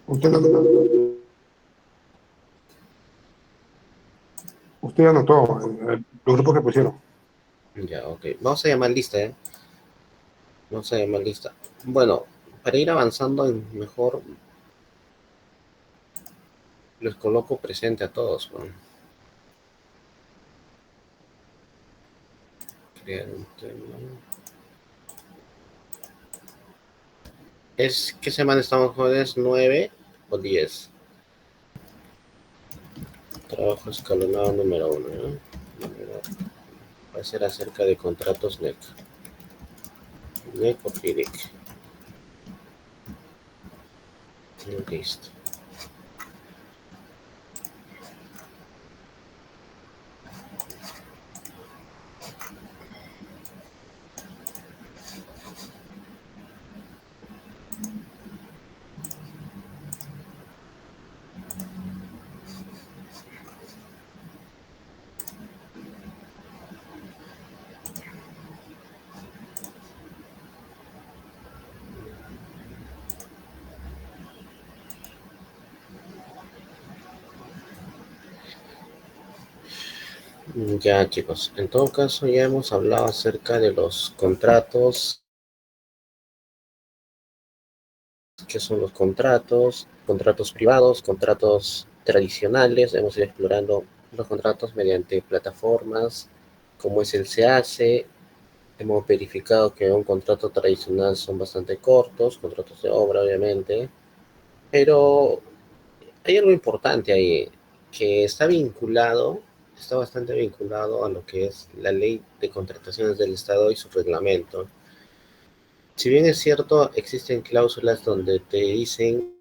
Usted, usted anotó los grupos que pusieron. Ya, ok. Vamos a llamar lista, ¿eh? Vamos a llamar lista. Bueno, para ir avanzando mejor, les coloco presente a todos. Bueno. Crear un tema. ¿Qué semana estamos, jóvenes? ¿9 o 10? Trabajo escalonado número 1, ¿no? Va a ser acerca de contratos NEC. NEC o FIDIC. Listo. Ya, chicos. En todo caso, ya hemos hablado acerca de los contratos. ¿Qué son los contratos? Contratos privados, contratos tradicionales. Hemos ido explorando los contratos mediante plataformas, cómo es el se hace. Hemos verificado que un contrato tradicional son bastante cortos, contratos de obra, obviamente. Pero hay algo importante ahí, que está bastante vinculado a lo que es la ley de contrataciones del Estado y su reglamento. Si bien es cierto, existen cláusulas donde te dicen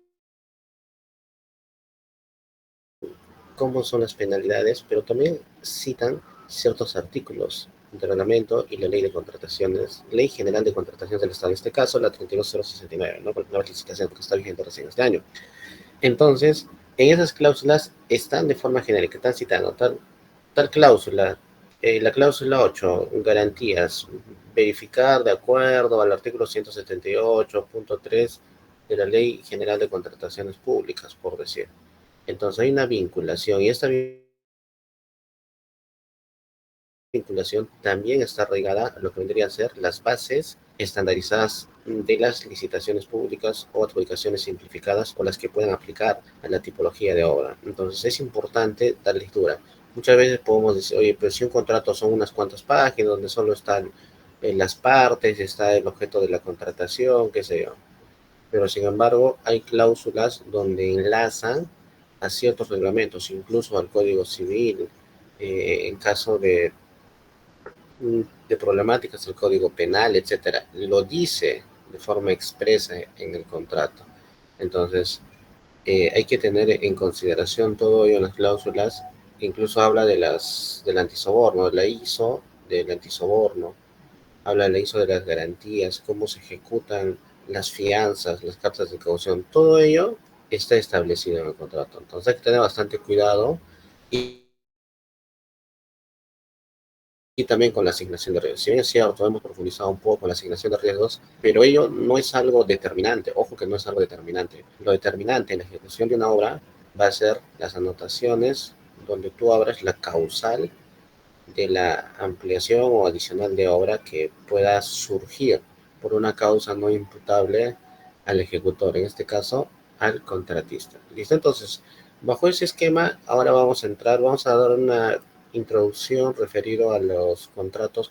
cómo son las penalidades, pero también citan ciertos artículos del reglamento y la ley de contrataciones, ley general de contrataciones del Estado, en este caso la 32069, ¿no? Por la licitación que está vigente recién este año. Entonces, en esas cláusulas están de forma genérica, están citando tal cláusula, la cláusula 8, garantías, verificar de acuerdo al artículo 178.3 de la Ley General de Contrataciones Públicas, por decir. Entonces hay una vinculación y esta vinculación también está arraigada a lo que vendría a ser las bases estandarizadas de las licitaciones públicas o adjudicaciones simplificadas o las que puedan aplicar a la tipología de obra. Entonces es importante dar lectura. Muchas veces podemos decir, oye, pero si un contrato son unas cuantas páginas donde solo están las partes, está el objeto de la contratación, qué sé yo. Pero sin embargo hay cláusulas donde enlazan a ciertos reglamentos, incluso al Código Civil, en caso de problemáticas del Código Penal, etcétera, lo dice de forma expresa en el contrato. Entonces, hay que tener en consideración todo ello en las cláusulas. Incluso habla del antisoborno, de la ISO del antisoborno, habla de la ISO de las garantías, cómo se ejecutan las fianzas, las cartas de caución, todo ello está establecido en el contrato. Entonces hay que tener bastante cuidado y también con la asignación de riesgos. Si bien es cierto, hemos profundizado un poco con la asignación de riesgos, pero ello no es algo determinante. Ojo que no es algo determinante. Lo determinante en la ejecución de una obra va a ser las anotaciones donde tú abras la causal de la ampliación o adicional de obra que pueda surgir por una causa no imputable al ejecutor, en este caso al contratista. ¿Listo? Entonces, bajo ese esquema, ahora vamos a dar una introducción referido a los contratos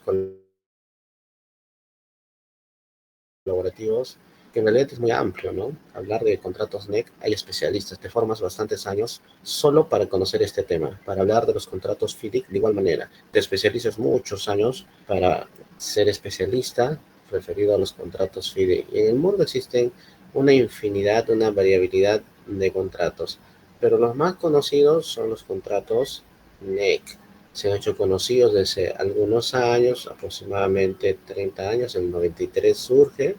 colaborativos, que en realidad es muy amplio, ¿no? Hablar de contratos NEC, hay especialistas, te formas bastantes años solo para conocer este tema. Para hablar de los contratos FIDIC, de igual manera, te especializas muchos años para ser especialista referido a los contratos FIDIC. Y en el mundo existen una infinidad, una variabilidad de contratos, pero los más conocidos son los contratos NEC. Se han hecho conocidos desde algunos años, aproximadamente 30 años, en el 93 surge,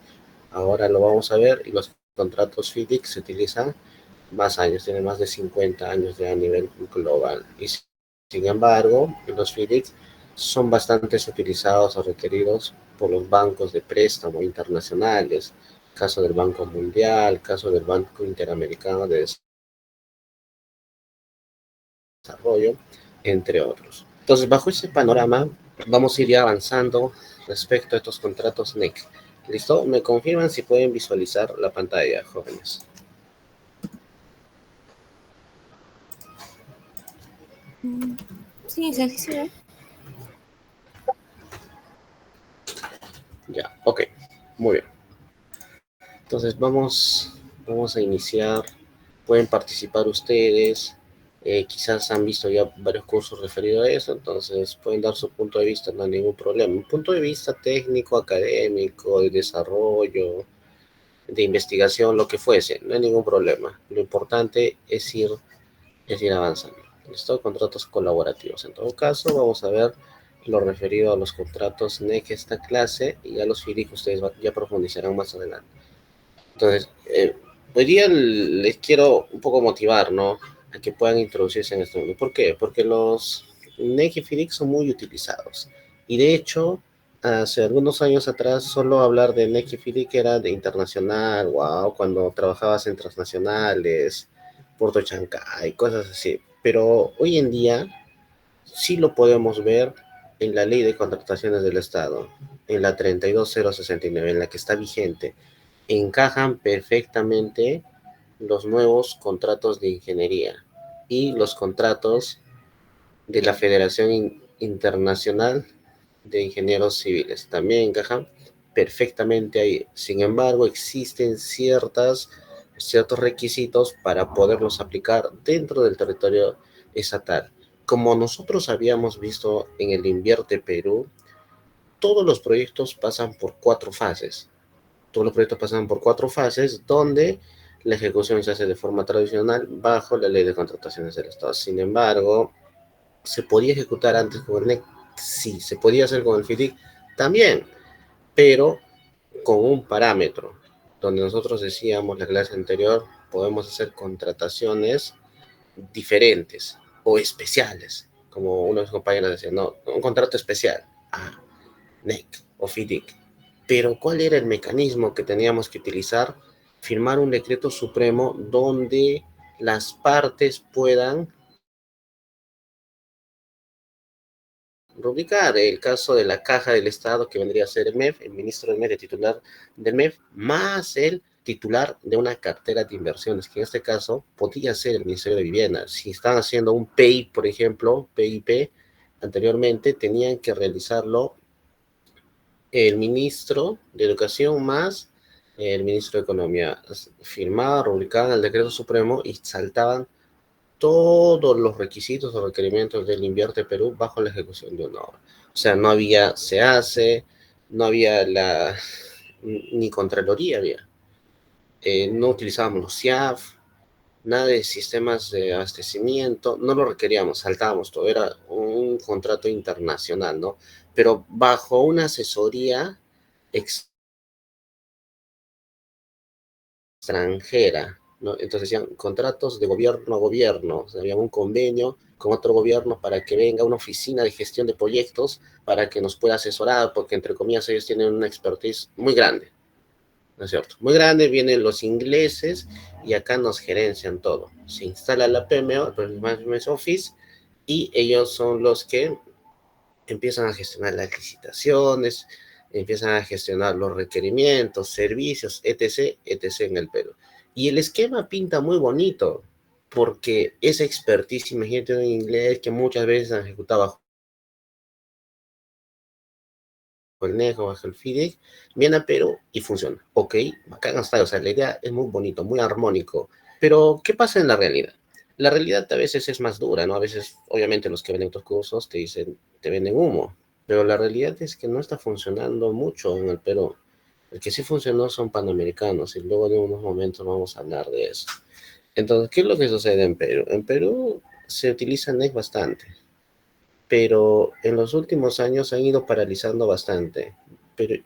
ahora lo vamos a ver, y los contratos FIDIC se utilizan más años, tienen más de 50 años ya a nivel global. Y sin embargo, los FIDIC son bastante utilizados o requeridos por los bancos de préstamo internacionales. caso del Banco Mundial, caso del Banco Interamericano de Desarrollo, entre otros. Entonces, bajo ese panorama, vamos a ir ya avanzando respecto a estos contratos NEC. ¿Listo? ¿Me confirman si pueden visualizar la pantalla, jóvenes? Sí, sí, sí. Ya, ok, muy bien. Entonces vamos a iniciar. Pueden participar ustedes. Quizás han visto ya varios cursos referidos a eso, entonces pueden dar su punto de vista, no hay ningún problema. Un punto de vista técnico, académico, de desarrollo, de investigación, lo que fuese, no hay ningún problema. Lo importante es ir avanzando. ¿Listo? Contratos colaborativos. En todo caso, vamos a ver lo referido a los contratos NEC esta clase y a los FIDIC ustedes ya profundizarán más adelante. Entonces, hoy día les quiero un poco motivar, ¿no? A que puedan introducirse en este mundo. ¿Por qué? Porque los NEC y FIDIC son muy utilizados. Y de hecho, hace algunos años atrás, solo hablar de NEC y FIDIC era de internacional, wow, cuando trabajabas en transnacionales, Puerto Chancay, cosas así. Pero hoy en día sí lo podemos ver en la Ley de Contrataciones del Estado, en la 32069, en la que está vigente. Encajan perfectamente los nuevos contratos de ingeniería y los contratos de la Federación Internacional de Ingenieros Civiles. También encajan perfectamente ahí. Sin embargo, existen ciertos requisitos para poderlos aplicar dentro del territorio estatal. Como nosotros habíamos visto en el Invierte Perú, todos los proyectos pasan por 4 fases. Todos los proyectos pasan por 4 fases donde la ejecución se hace de forma tradicional bajo la ley de contrataciones del Estado. Sin embargo, ¿se podía ejecutar antes con el NEC? Sí. ¿Se podía hacer con el FIDIC? También, pero con un parámetro, donde nosotros decíamos la clase anterior, podemos hacer contrataciones diferentes o especiales, como uno de los compañeros decía, no, un contrato especial, NEC o FIDIC. Pero ¿cuál era el mecanismo que teníamos que utilizar? Firmar un decreto supremo donde las partes puedan rubricar el caso de la caja del Estado, que vendría a ser el MEF, el ministro del MEF, el titular del MEF, más el titular de una cartera de inversiones, que en este caso podría ser el Ministerio de Vivienda. Si estaban haciendo un PEI, por ejemplo, PIP, anteriormente tenían que realizarlo el ministro de Educación más el ministro de Economía. Firmaban, rubricaban el decreto supremo y saltaban todos los requisitos o requerimientos del Invierte Perú bajo la ejecución de una obra. O sea, no había se hace, no había ni Contraloría había. No utilizábamos los CIAF, nada de sistemas de abastecimiento, no lo requeríamos, saltábamos todo, era un contrato internacional, ¿no? Pero bajo una asesoría extranjera, ¿no? Entonces decían contratos de gobierno a gobierno, o sea, había un convenio con otro gobierno para que venga una oficina de gestión de proyectos para que nos pueda asesorar, porque entre comillas ellos tienen una expertise muy grande, ¿no es cierto? Muy grande, vienen los ingleses y acá nos gerencian todo. Se instala la PMO, el Project Management Office, y ellos son los que empiezan a gestionar las licitaciones, empiezan a gestionar los requerimientos, servicios, etc., etc. en el Perú. Y el esquema pinta muy bonito, porque esa expertise, imagínate en inglés, que muchas veces han ejecutado bajo el NECO, bajo el FIDIC, viene a Perú y funciona. Ok, bacán está, o sea, la idea es muy bonito, muy armónico, pero ¿qué pasa en la realidad? La realidad a veces es más dura, ¿no? A veces, obviamente, los que venden estos cursos te dicen, te venden humo, pero la realidad es que no está funcionando mucho en el Perú. El que sí funcionó son panamericanos y luego en unos momentos vamos a hablar de eso. Entonces, ¿qué es lo que sucede en Perú? En Perú se utiliza NEC bastante, pero en los últimos años han ido paralizando bastante. Pero,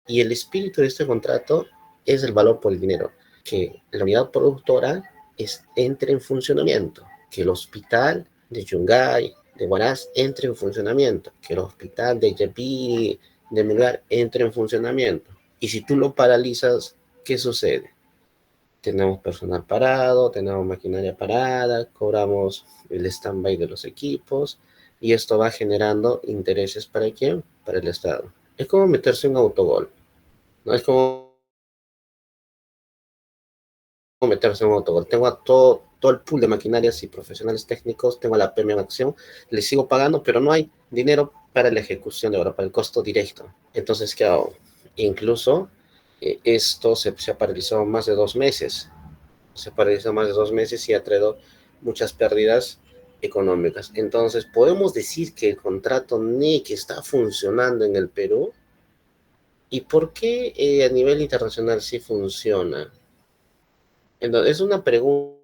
y el espíritu de este contrato es el valor por el dinero, que la unidad productora entre en funcionamiento, que el hospital de Yungay, de Huaraz, entre en funcionamiento, que el hospital de Yapí de Melgar entre en funcionamiento. Y si tú lo paralizas, ¿qué sucede? Tenemos personal parado, tenemos maquinaria parada, cobramos el stand-by de los equipos y esto va generando intereses ¿para quién? Para el Estado. Es como meterse en un autogol, ¿no? Es como meterse en un autogol. Tengo a todo el pool de maquinarias y profesionales técnicos, tengo a la PM en acción, les sigo pagando, pero no hay dinero para la ejecución de obra, para el costo directo. Entonces, ¿qué hago? Incluso esto se ha paralizado más de 2 meses. Se paralizó más de 2 meses y ha traído muchas pérdidas económicas. Entonces, ¿podemos decir que el contrato NEC está funcionando en el Perú? ¿Y por qué a nivel internacional sí funciona? Entonces, es una pregunta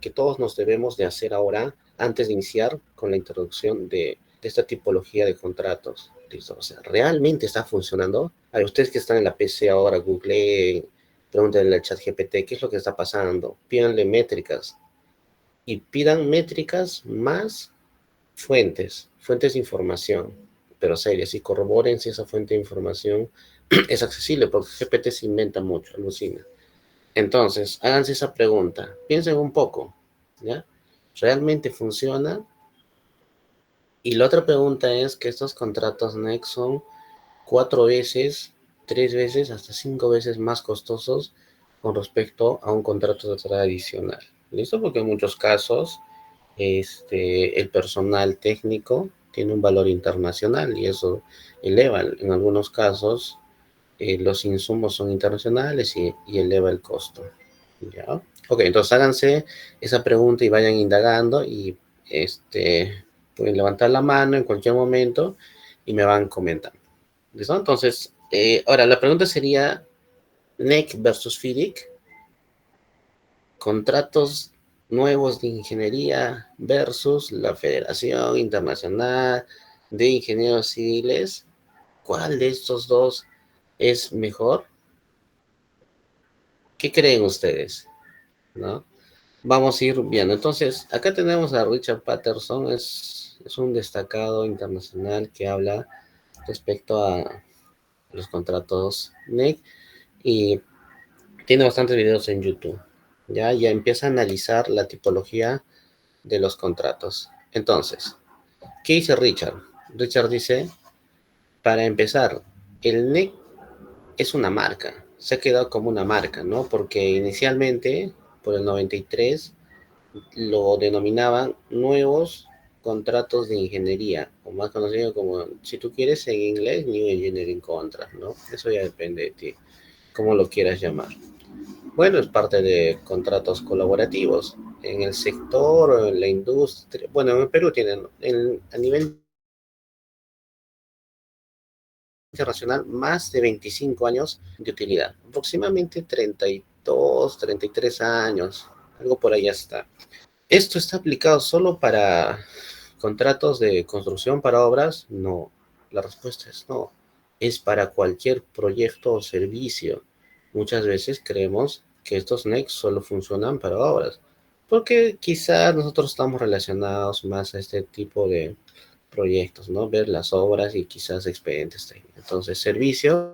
que todos nos debemos de hacer ahora antes de iniciar con la introducción de esta tipología de contratos. ¿Listo? O sea, ¿realmente está funcionando? A ustedes que están en la PC ahora, Google, pregúntenle al chat GPT qué es lo que está pasando. Pídanle métricas y pidan métricas más fuentes de información, pero serias, y corroboren si esa fuente de información es accesible, porque GPT se inventa mucho, alucina. Entonces, háganse esa pregunta, piensen un poco, ¿ya? ¿Realmente funciona? Y la otra pregunta es que estos contratos NEC son 4 veces, 3 veces, hasta 5 veces más costosos con respecto a un contrato tradicional. ¿Listo? Porque en muchos casos el personal técnico tiene un valor internacional y eso eleva, en algunos casos, los insumos son internacionales y eleva el costo. ¿Ya? Ok, entonces háganse esa pregunta y vayan indagando y pueden levantar la mano en cualquier momento y me van comentando. ¿Listo? Entonces, ahora la pregunta sería NEC versus FIDIC, contratos nuevos de ingeniería versus la Federación Internacional de Ingenieros Civiles. ¿Cuál de estos dos es mejor? ¿Qué creen ustedes? ¿No? Vamos a ir viendo. Entonces, acá tenemos a Richard Patterson, es un destacado internacional que habla respecto a los contratos NEC y tiene bastantes videos en YouTube. Ya empieza a analizar la tipología de los contratos. Entonces, ¿qué dice Richard? Richard dice, para empezar, el NEC es una marca, se ha quedado como una marca, ¿no? Porque inicialmente, por el 93, lo denominaban nuevos contratos de ingeniería, o más conocido como, si tú quieres en inglés, New Engineering Contract, ¿no? Eso ya depende de ti, cómo lo quieras llamar. Bueno, es parte de contratos colaborativos en el sector, en la industria. Bueno, en Perú tienen a nivel internacional más de 25 años de utilidad, aproximadamente 32, 33 años, algo por ahí está. ¿Esto está aplicado solo para contratos de construcción, para obras? No, la respuesta es no. Es para cualquier proyecto o servicio. Muchas veces creemos que estos NEC solo funcionan para obras, porque quizás nosotros estamos relacionados más a este tipo de proyectos, ¿no? Ver las obras y quizás expedientes técnicos. Entonces, servicios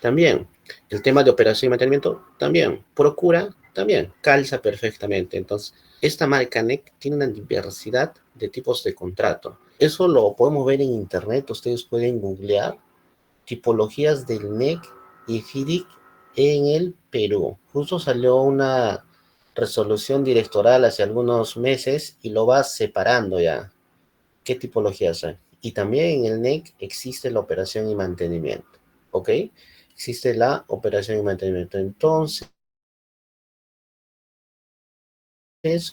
también. El tema de operación y mantenimiento también. Procura también. Calza perfectamente. Entonces, esta marca NEC tiene una diversidad de tipos de contrato. Eso lo podemos ver en internet. Ustedes pueden googlear tipologías del NEC y FIDIC en el Perú. Justo salió una resolución directoral hace algunos meses y lo va separando ya. ¿Qué tipologías hay? Y también en el NEC existe la operación y mantenimiento. ¿Ok? Existe la operación y mantenimiento. Entonces,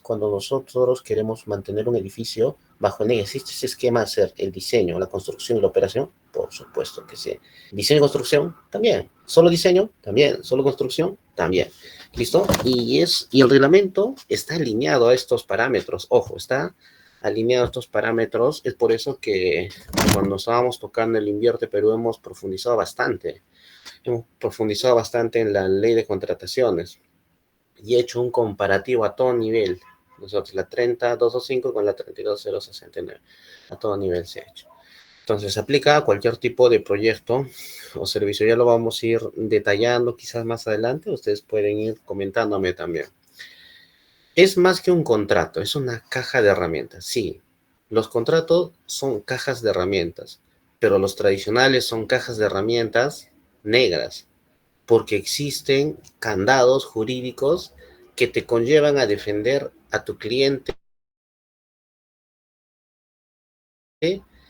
cuando nosotros queremos mantener un edificio bajo el NEC, ¿existe ese esquema de hacer el diseño, la construcción y la operación? Por supuesto que sí. Diseño y construcción, también. Solo diseño, también. Solo construcción, también. ¿Listo? Y el reglamento está alineado a estos parámetros. Ojo, está alineado a estos parámetros. Es por eso que cuando estábamos tocando el Invierte Perú hemos profundizado bastante. Hemos profundizado bastante en la ley de contrataciones y he hecho un comparativo a todo nivel Nosotros la 30225 con la 32069. A todo nivel se ha hecho. Entonces, se aplica a cualquier tipo de proyecto o servicio. Ya lo vamos a ir detallando quizás más adelante. Ustedes pueden ir comentándome también. Es más que un contrato, es una caja de herramientas. Sí, los contratos son cajas de herramientas, pero los tradicionales son cajas de herramientas negras, porque existen candados jurídicos que te conllevan a defender a tu cliente.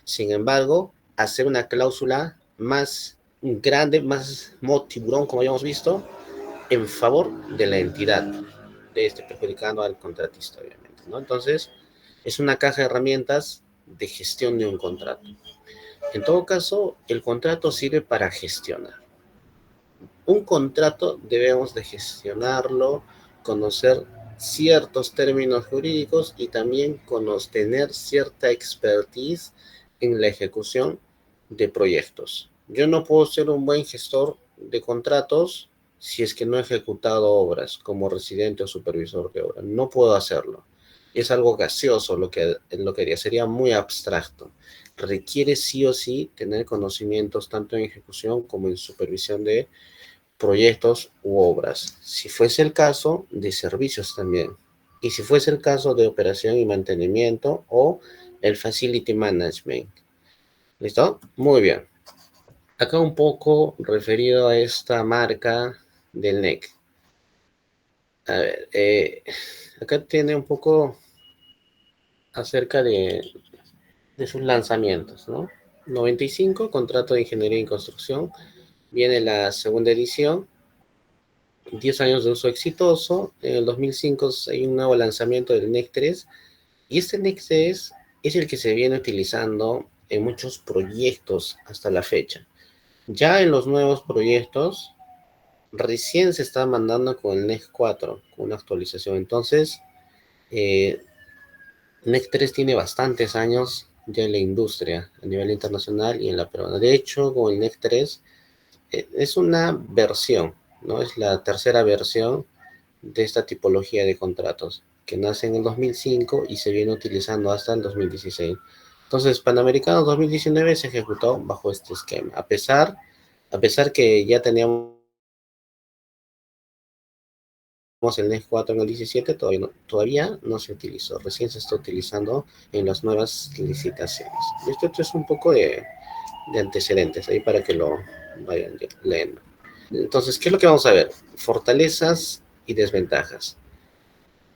Sin embargo, hacer una cláusula más grande, más modo tiburón, como ya hemos visto, en favor de la entidad, de este, perjudicando al contratista, obviamente, ¿no? Entonces, es una caja de herramientas de gestión de un contrato. En todo caso, el contrato sirve para gestionar. Un contrato debemos de gestionarlo, conocer ciertos términos jurídicos y también tener cierta expertise en la ejecución de proyectos. Yo no puedo ser un buen gestor de contratos si es que no he ejecutado obras como residente o supervisor de obra. No puedo hacerlo. Es algo gaseoso lo que haría, sería muy abstracto. Requiere sí o sí tener conocimientos tanto en ejecución como en supervisión de proyectos u obras. Si fuese el caso, de servicios también. Y si fuese el caso de operación y mantenimiento o el facility management. ¿Listo? Muy bien. Acá un poco referido a esta marca del NEC. A ver, acá tiene un poco acerca de sus lanzamientos, ¿no? 95, contrato de ingeniería y construcción. Viene la segunda edición, 10 años de uso exitoso. En el 2005 hay un nuevo lanzamiento del NEC 3 y este NEC 3 es el que se viene utilizando en muchos proyectos hasta la fecha. Ya en los nuevos proyectos recién se está mandando con el NEC 4, con una actualización. Entonces, eh, NEC 3 tiene bastantes años ya en la industria a nivel internacional y en la peruana. De hecho, con el NEC 3 es una versión, ¿no? Es la tercera versión de esta tipología de contratos, que nace en el 2005 y se viene utilizando hasta el 2016. Entonces, Panamericano 2019 se ejecutó bajo este esquema, a pesar que ya teníamos el NES 4 en el 17, todavía no se utilizó, recién se está utilizando en las nuevas licitaciones. Esto es un poco de antecedentes ahí para que lo vayan leyendo. Entonces, ¿qué es lo que vamos a ver? Fortalezas y desventajas.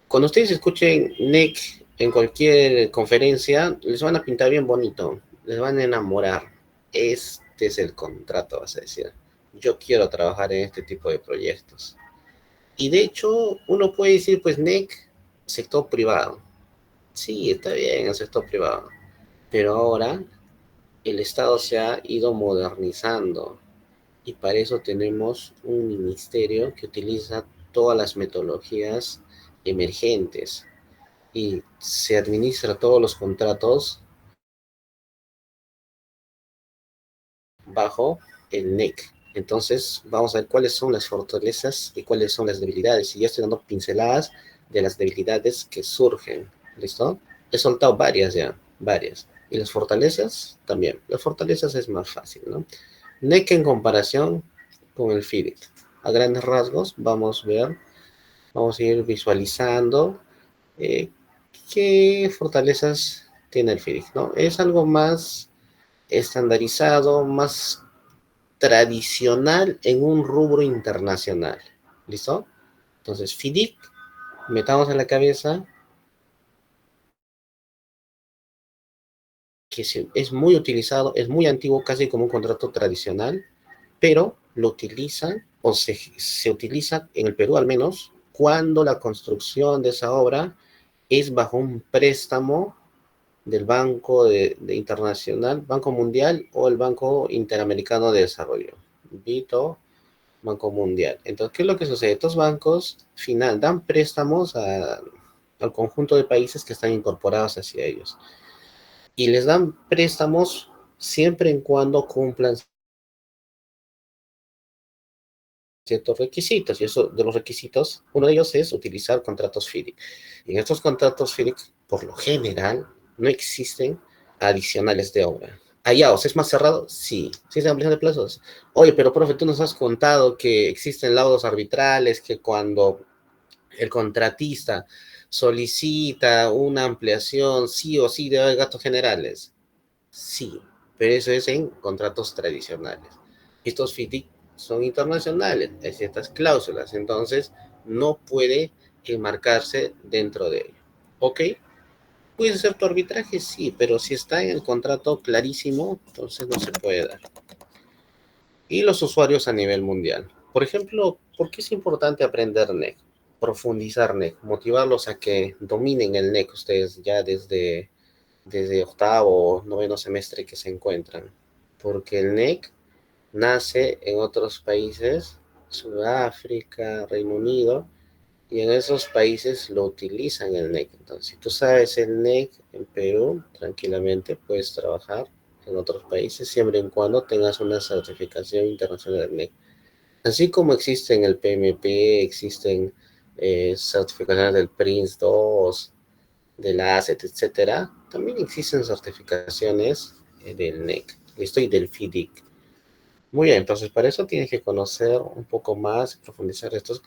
Cuando ustedes escuchen NEC en cualquier conferencia, les van a pintar bien bonito, les van a enamorar. Este es el contrato, vas a decir. Yo quiero trabajar en este tipo de proyectos. Y de hecho, uno puede decir, pues NEC, sector privado. Sí, está bien el sector privado. Pero ahora el Estado se ha ido modernizando y para eso tenemos un ministerio que utiliza todas las metodologías emergentes y se administra todos los contratos bajo el NEC. Entonces, vamos a ver cuáles son las fortalezas y cuáles son las debilidades. Y ya estoy dando pinceladas de las debilidades que surgen. ¿Listo? He soltado varias ya, varias. Y las fortalezas también. Las fortalezas es más fácil, ¿no? NEC en comparación con el FIDIC. A grandes rasgos, vamos a ir visualizando eh, qué fortalezas tiene el FIDIC, ¿no? Es algo más estandarizado, más tradicional en un rubro internacional. ¿Listo? Entonces, FIDIC, metamos en la cabeza que es muy utilizado, es muy antiguo, casi como un contrato tradicional, pero lo utilizan o se utiliza en el Perú al menos cuando la construcción de esa obra es bajo un préstamo del Banco Internacional, Banco Mundial o el Banco Interamericano de Desarrollo, BITO, Banco Mundial. Entonces, ¿qué es lo que sucede? Estos bancos dan préstamos al conjunto de países que están incorporados hacia ellos y les dan préstamos siempre y cuando cumplan ciertos requisitos, y eso de los requisitos, uno de ellos es utilizar contratos FIDIC. Y en estos contratos FIDIC, por lo general, no existen adicionales de obra. Hallados, ¿es más cerrado? Sí. ¿Sí es ampliación de plazos? Oye, pero profe, tú nos has contado que existen laudos arbitrales, que cuando el contratista solicita una ampliación, sí o sí debe haber gastos generales. Sí, pero eso es en contratos tradicionales. Estos FIDIC son internacionales, hay ciertas cláusulas, entonces no puede enmarcarse dentro de ello. ¿Ok? ¿Puede ser tu arbitraje? Sí, pero si está en el contrato clarísimo, entonces no se puede dar. Y los usuarios a nivel mundial. Por ejemplo, ¿por qué es importante aprender NEC? Profundizar NEC, motivarlos a que dominen el NEC ustedes ya desde octavo o noveno semestre que se encuentran. Porque el NEC nace en otros países, Sudáfrica, Reino Unido, y en esos países lo utilizan el NEC. Entonces, si tú sabes el NEC en Perú, tranquilamente puedes trabajar en otros países siempre y cuando tengas una certificación internacional del NEC. Así como existen el PMP, existen certificaciones del PRINCE 2, del ACET, etcétera, también existen certificaciones del NEC, listo, y del FIDIC. Muy bien, entonces para eso tienes que conocer un poco más, profundizar estos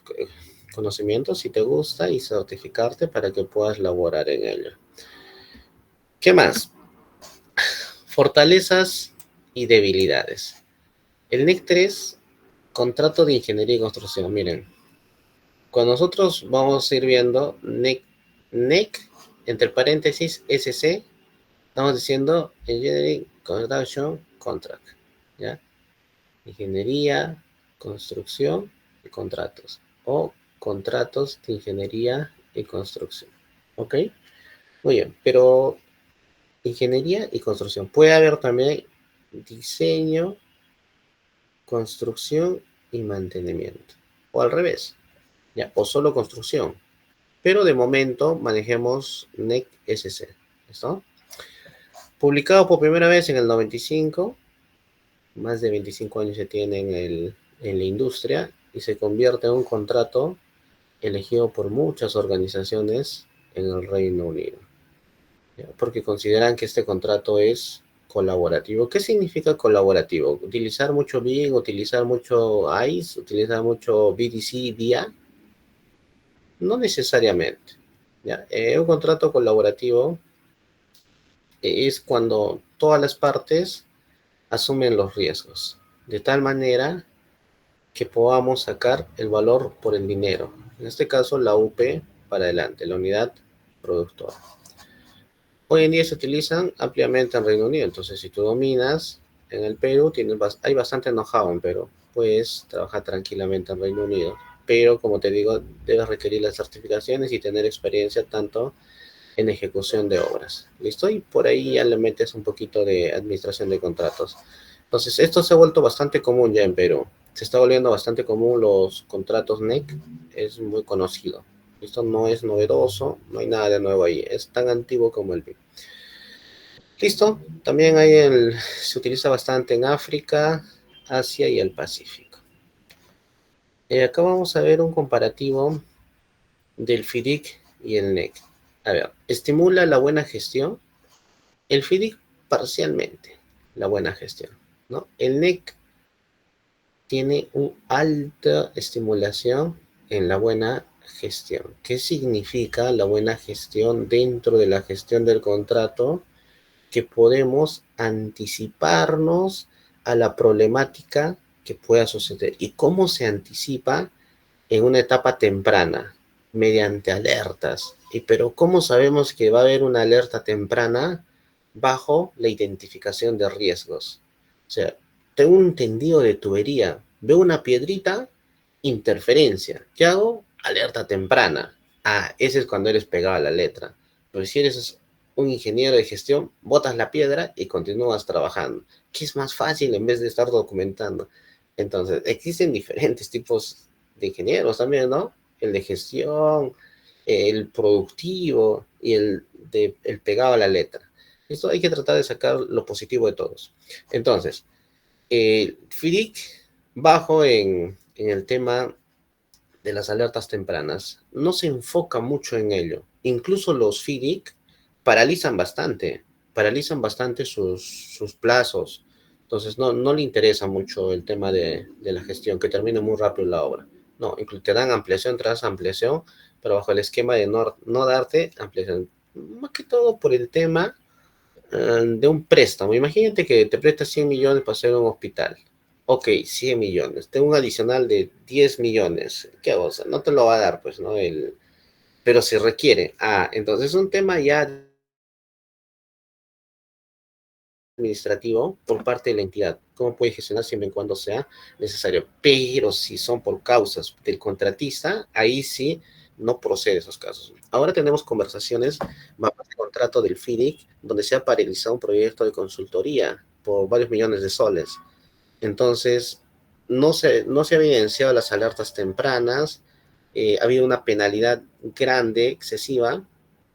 conocimientos si te gusta y certificarte para que puedas laborar en ello. ¿Qué más? Fortalezas y debilidades. El NEC 3, contrato de ingeniería y construcción. Miren, cuando nosotros vamos a ir viendo NEC, entre paréntesis, SC, estamos diciendo Engineering Construction Contract, ¿ya? Ingeniería, construcción y contratos. O contratos de ingeniería y construcción. ¿Ok? Muy bien, pero ingeniería y construcción. Puede haber también diseño, construcción y mantenimiento. O al revés, ¿ya? O solo construcción. Pero de momento manejemos NEC SC. ¿Listo? Publicado por primera vez en el 95, más de 25 años se tiene en la industria y se convierte en un contrato elegido por muchas organizaciones en el Reino Unido, ¿ya? Porque consideran que este contrato es colaborativo. ¿Qué significa colaborativo? ¿Utilizar mucho BIM, utilizar mucho ICE, utilizar mucho BDC, DIA? No necesariamente, ¿ya? Un contrato colaborativo es cuando todas las partes asumen los riesgos, de tal manera que podamos sacar el valor por el dinero. En este caso, la UP para adelante, la unidad productora. Hoy en día se utilizan ampliamente en Reino Unido, entonces si tú dominas en el Perú, hay bastante know-how en Perú, puedes trabajar tranquilamente en Reino Unido, pero como te digo, debes requerir las certificaciones y tener experiencia tanto en ejecución de obras. ¿Listo? Y por ahí ya le metes un poquito de administración de contratos. Entonces, esto se ha vuelto bastante común ya en Perú. Se está volviendo bastante común los contratos NEC. Es muy conocido. Esto no es novedoso, no hay nada de nuevo ahí. Es tan antiguo como el BIM. Listo. También se utiliza bastante en África, Asia y el Pacífico. Acá vamos a ver un comparativo del FIDIC y el NEC. A ver, estimula la buena gestión. El FIDIC parcialmente la buena gestión, ¿no? El NEC tiene una alta estimulación en la buena gestión. ¿Qué significa la buena gestión dentro de la gestión del contrato? Que podemos anticiparnos a la problemática que pueda suceder. ¿Y cómo se anticipa? En una etapa temprana, mediante alertas. Pero ¿cómo sabemos que va a haber una alerta temprana? Bajo la identificación de riesgos. O sea, tengo un tendido de tubería, veo una piedrita, interferencia. ¿Qué hago? Alerta temprana. Ah, ese es cuando eres pegado a la letra. Pero si eres un ingeniero de gestión, botas la piedra y continúas trabajando. ¿Qué es más fácil en vez de estar documentando? Entonces, existen diferentes tipos de ingenieros también, ¿no? El de gestión, el productivo y el pegado a la letra. Esto hay que tratar de sacar lo positivo de todos. Entonces, FIDIC bajo en en el tema de las alertas tempranas. No se enfoca mucho en ello. Incluso los FIDIC paralizan bastante sus plazos. Entonces no le interesa mucho el tema de la gestión, que termine muy rápido la obra. No, incluso te dan ampliación tras ampliación, pero bajo el esquema de no darte ampliación. Más que todo por el tema de un préstamo. Imagínate que te prestas 100 millones para hacer un hospital. Ok, 100 millones. Tengo un adicional de 10 millones. ¿Qué cosa? No te lo va a dar, pues, ¿no? Pero se requiere. Ah, entonces es un tema ya administrativo por parte de la entidad. ¿Cómo puede gestionar siempre y cuando sea necesario? Pero si son por causas del contratista, ahí sí no procede esos casos. Ahora tenemos conversaciones bajo el contrato del FIDIC, donde se ha paralizado un proyecto de consultoría por varios millones de soles. Entonces, no se ha evidenciado las alertas tempranas, ha habido una penalidad grande, excesiva,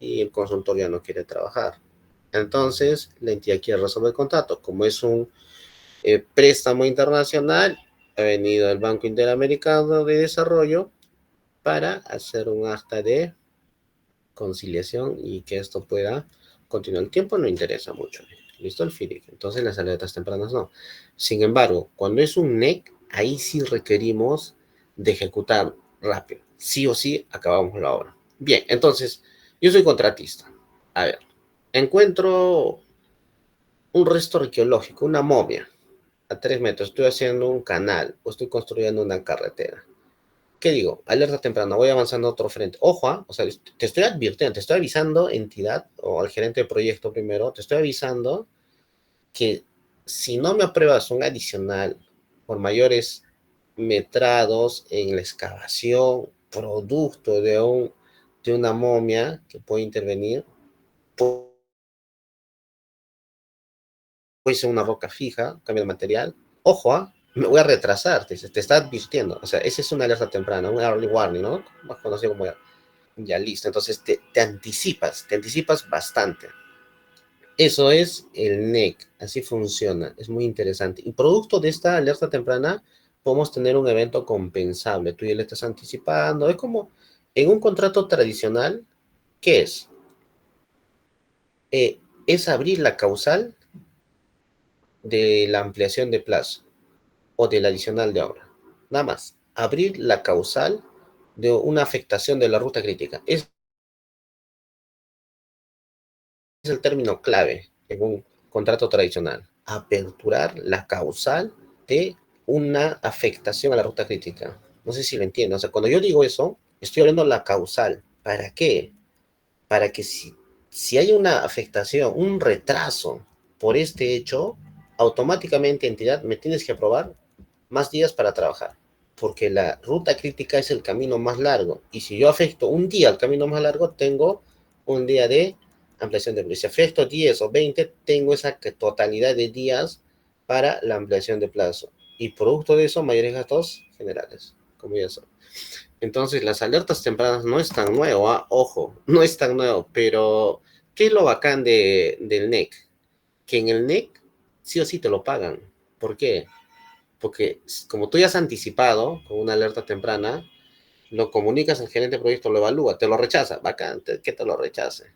y el consultor ya no quiere trabajar. Entonces, la entidad quiere resolver el contrato. Como es un préstamo internacional, ha venido el Banco Interamericano de Desarrollo para hacer un acta de conciliación y que esto pueda continuar. El tiempo no interesa mucho. ¿Listo? El FIDIC. Entonces, las alertas tempranas no. Sin embargo, cuando es un NEC, ahí sí requerimos de ejecutar rápido. Sí o sí, acabamos la obra. Bien, entonces, yo soy contratista. A ver, encuentro un resto arqueológico, una momia, a 3 metros. Estoy haciendo un canal o estoy construyendo una carretera. ¿Qué digo? Alerta temprana, voy avanzando a otro frente. Ojo, o sea, te estoy advirtiendo, te estoy avisando, entidad o al gerente de proyecto primero, te estoy avisando que si no me apruebas un adicional por mayores metrados en la excavación, producto de una momia que puede intervenir, puede ser una roca fija, cambio de material. Ojo, me voy a retrasar, te está advirtiendo. O sea, esa es una alerta temprana, un early warning, ¿no? Más conocido como ya listo. Entonces te anticipas bastante. Eso es el NEC, así funciona, es muy interesante. Y producto de esta alerta temprana, podemos tener un evento compensable. Tú ya le estás anticipando. Es como en un contrato tradicional, ¿qué es? Es abrir la causal de la ampliación de plazo o del adicional de obra. Nada más. Abrir la causal de una afectación de la ruta crítica. Es el término clave en un contrato tradicional. Aperturar la causal de una afectación a la ruta crítica. No sé si lo entiendo. O sea, cuando yo digo eso, estoy hablando de la causal. ¿Para qué? Para que si hay una afectación, un retraso por este hecho, automáticamente entidad me tienes que aprobar más días para trabajar, porque la ruta crítica es el camino más largo, y si yo afecto un día al camino más largo, tengo un día de ampliación de plazo. Si afecto 10 o 20, tengo esa totalidad de días para la ampliación de plazo, y producto de eso, mayores gastos generales, como ya saben. Entonces, las alertas tempranas no es tan nuevo, ojo, no es tan nuevo, pero ¿qué es lo bacán del NEC? Que en el NEC sí o sí te lo pagan. ¿Por qué? Porque como tú ya has anticipado con una alerta temprana, lo comunicas al gerente de proyecto, lo evalúa, te lo rechaza, bacán, que te lo rechace.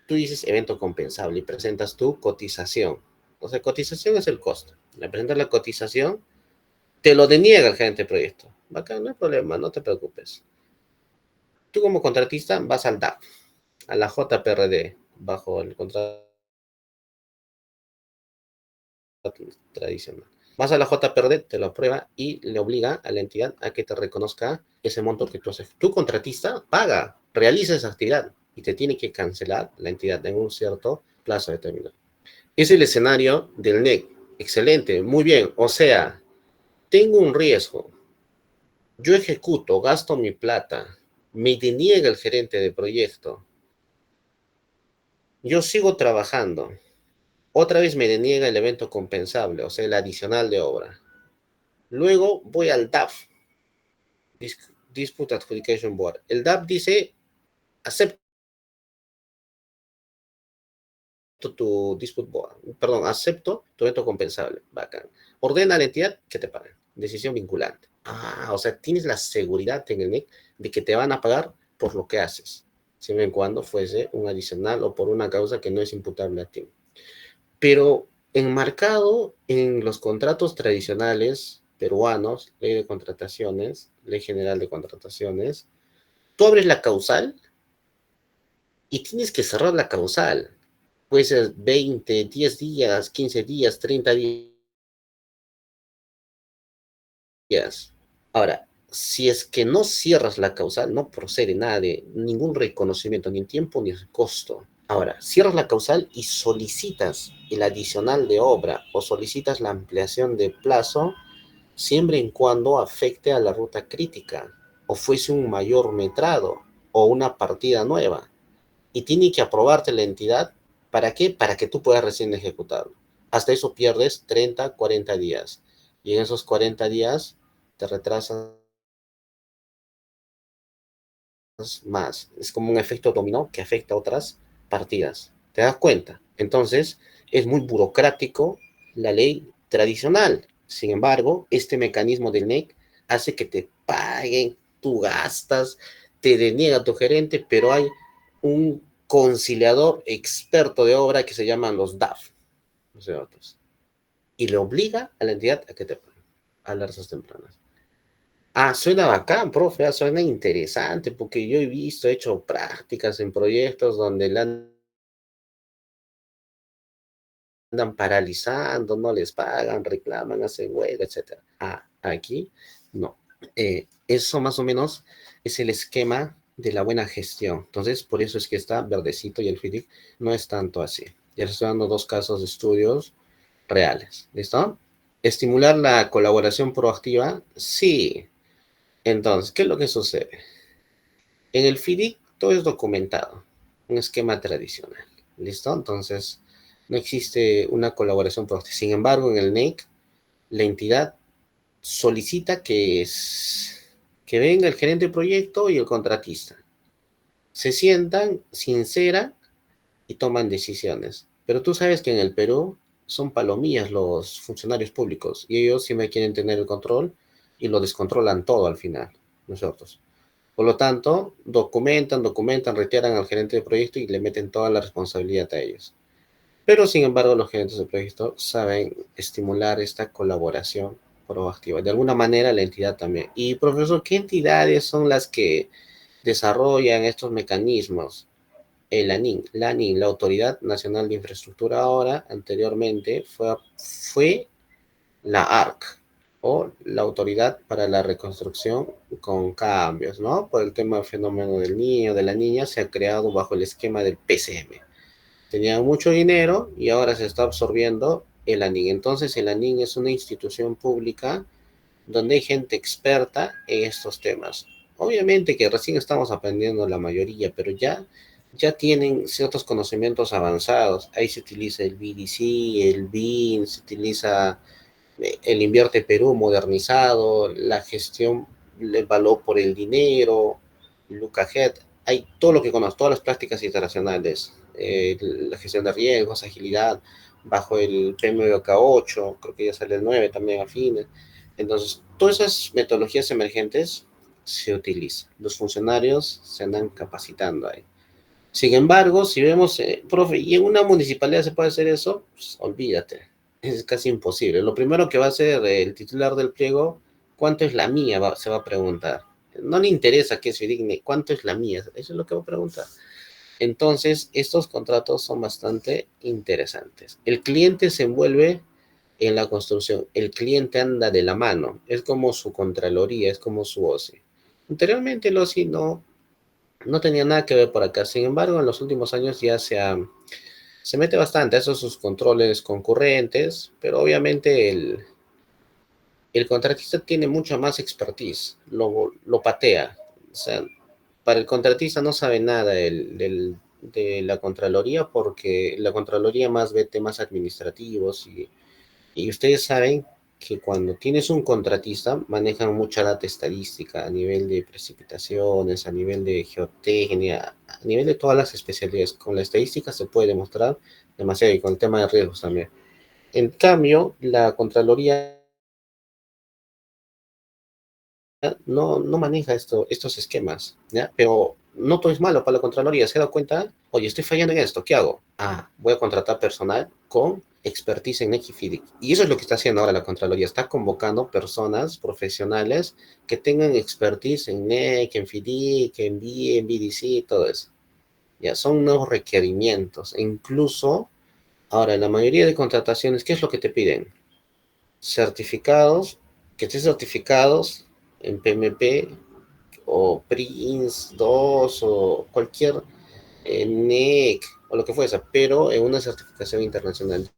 Tú dices evento compensable y presentas tu cotización. O sea, cotización es el costo. Le presentas la cotización, te lo deniega el gerente de proyecto. Bacán, no hay problema, no te preocupes. Tú como contratista vas al DAP, a la JPRD, bajo el contrato tradicional. Vas a la JPRD, te lo aprueba y le obliga a la entidad a que te reconozca ese monto que tú haces. Tu contratista paga, realiza esa actividad y te tiene que cancelar la entidad en un cierto plazo determinado. Es el escenario del NEC. Excelente, muy bien. O sea, tengo un riesgo. Yo ejecuto, gasto mi plata, me deniega el gerente de proyecto. Yo sigo trabajando. Otra vez me deniega el evento compensable, o sea, el adicional de obra. Luego voy al DAF, Dispute Adjudication Board. El DAF dice, acepto tu dispute board, perdón, acepto tu evento compensable. Bacán. Ordena a la entidad que te paguen. decisión vinculante. Ah, o sea, tienes la seguridad en el NEC de que te van a pagar por lo que haces, siempre y cuando fuese un adicional o por una causa que no es imputable a ti. Pero enmarcado en los contratos tradicionales peruanos, ley de contrataciones, ley general de contrataciones, tú abres la causal y tienes que cerrar la causal. Puede ser 20, 10 días, 15 días, 30 días. Ahora, si es que no cierras la causal, no procede nada de ningún reconocimiento, ni en tiempo ni en costo. Ahora, cierras la causal y solicitas el adicional de obra o solicitas la ampliación de plazo siempre y cuando afecte a la ruta crítica o fuese un mayor metrado o una partida nueva. Y tiene que aprobarte la entidad. ¿Para qué? Para que tú puedas recién ejecutarlo. Hasta eso pierdes 30, 40 días. Y en esos 40 días te retrasas más. Es como un efecto dominó que afecta a otras partidas. ¿Te das cuenta? Entonces, es muy burocrático la ley tradicional. Sin embargo, este mecanismo del NEC hace que te paguen, tú gastas, te deniega tu gerente, pero hay un conciliador experto de obra que se llaman los DAF, no sé otros, y le obliga a la entidad a que te paguen a alertas tempranas. Ah, suena bacán, profe, suena interesante, porque yo he visto, he hecho prácticas en proyectos donde la andan paralizando, no les pagan, reclaman, hacen huelga, etcétera. Ah, aquí no. Eso más o menos es el esquema de la buena gestión. Entonces, por eso es que está verdecito y el FIDIC no es tanto así. Ya les estoy dando dos casos de estudios reales. ¿Listo? Estimular la colaboración proactiva, sí. Entonces, ¿qué es lo que sucede? En el FIDIC todo es documentado, un esquema tradicional. ¿Listo? Entonces, no existe una colaboración proactiva. Sin embargo, en el NEC, la entidad solicita que venga el gerente de proyecto y el contratista. Se sientan, sinceran y toman decisiones. Pero tú sabes que en el Perú son palomillas los funcionarios públicos y ellos siempre quieren tener el control y lo descontrolan todo al final, nosotros. Por lo tanto, documentan, reiteran al gerente de proyecto y le meten toda la responsabilidad a ellos. Pero, sin embargo, los gerentes de proyecto saben estimular esta colaboración proactiva. De alguna manera, la entidad también. Y, profesor, ¿qué entidades son las que desarrollan estos mecanismos? El ANIN, la Autoridad Nacional de Infraestructura ahora, anteriormente fue la ARC, o la Autoridad para la Reconstrucción con Cambios, ¿no? Por el tema del fenómeno del niño, de la niña, se ha creado bajo el esquema del PCM. Tenían mucho dinero y ahora se está absorbiendo el ANIN. Entonces, el ANIN es una institución pública donde hay gente experta en estos temas. Obviamente que recién estamos aprendiendo la mayoría, pero ya tienen ciertos conocimientos avanzados. Ahí se utiliza el BDC, el BIN, se utiliza el Invierte Perú modernizado, la gestión, el valor por el dinero, LucaHead, hay todo lo que conozco, todas las prácticas internacionales, la gestión de riesgos, agilidad, bajo el PMBOK 8, creo que ya sale el 9 también a fines. Entonces, todas esas metodologías emergentes se utilizan. Los funcionarios se andan capacitando ahí. Sin embargo, si vemos, profe, ¿y en una municipalidad se puede hacer eso? Pues, olvídate, es casi imposible. Lo primero que va a hacer el titular del pliego, ¿cuánto es la mía? Se va a preguntar. No le interesa que se digne, ¿cuánto es la mía? Eso es lo que va a preguntar. Entonces, estos contratos son bastante interesantes. El cliente se envuelve en la construcción, el cliente anda de la mano, es como su contraloría, es como su OSI. Anteriormente el OSI no tenía nada que ver por acá. Sin embargo, en los últimos años ya se mete bastante a esos sus controles concurrentes, pero obviamente el contratista tiene mucha más expertise, lo patea. O sea, para el contratista no sabe nada de la Contraloría porque la Contraloría más ve temas administrativos y ustedes saben que cuando tienes un contratista manejan mucha data estadística a nivel de precipitaciones, a nivel de geotecnia, a nivel de todas las especialidades. Con la estadística se puede demostrar demasiado y con el tema de riesgos también. En cambio, la Contraloría no maneja estos esquemas, ¿ya? Pero no todo es malo para la Contraloría. Se da cuenta, oye, estoy fallando en esto, ¿qué hago? Voy a contratar personal con expertise en NEC y FIDIC. Y eso es lo que está haciendo ahora la Contraloría. Está convocando personas profesionales que tengan expertise en NEC, en FIDIC, en BIE, en BDC, todo eso. Ya son nuevos requerimientos. E incluso, ahora, en la mayoría de contrataciones, ¿qué es lo que te piden? Certificados, que estés certificados en PMP o Prince 2 o cualquier NEC o lo que fuese, pero en una certificación internacional.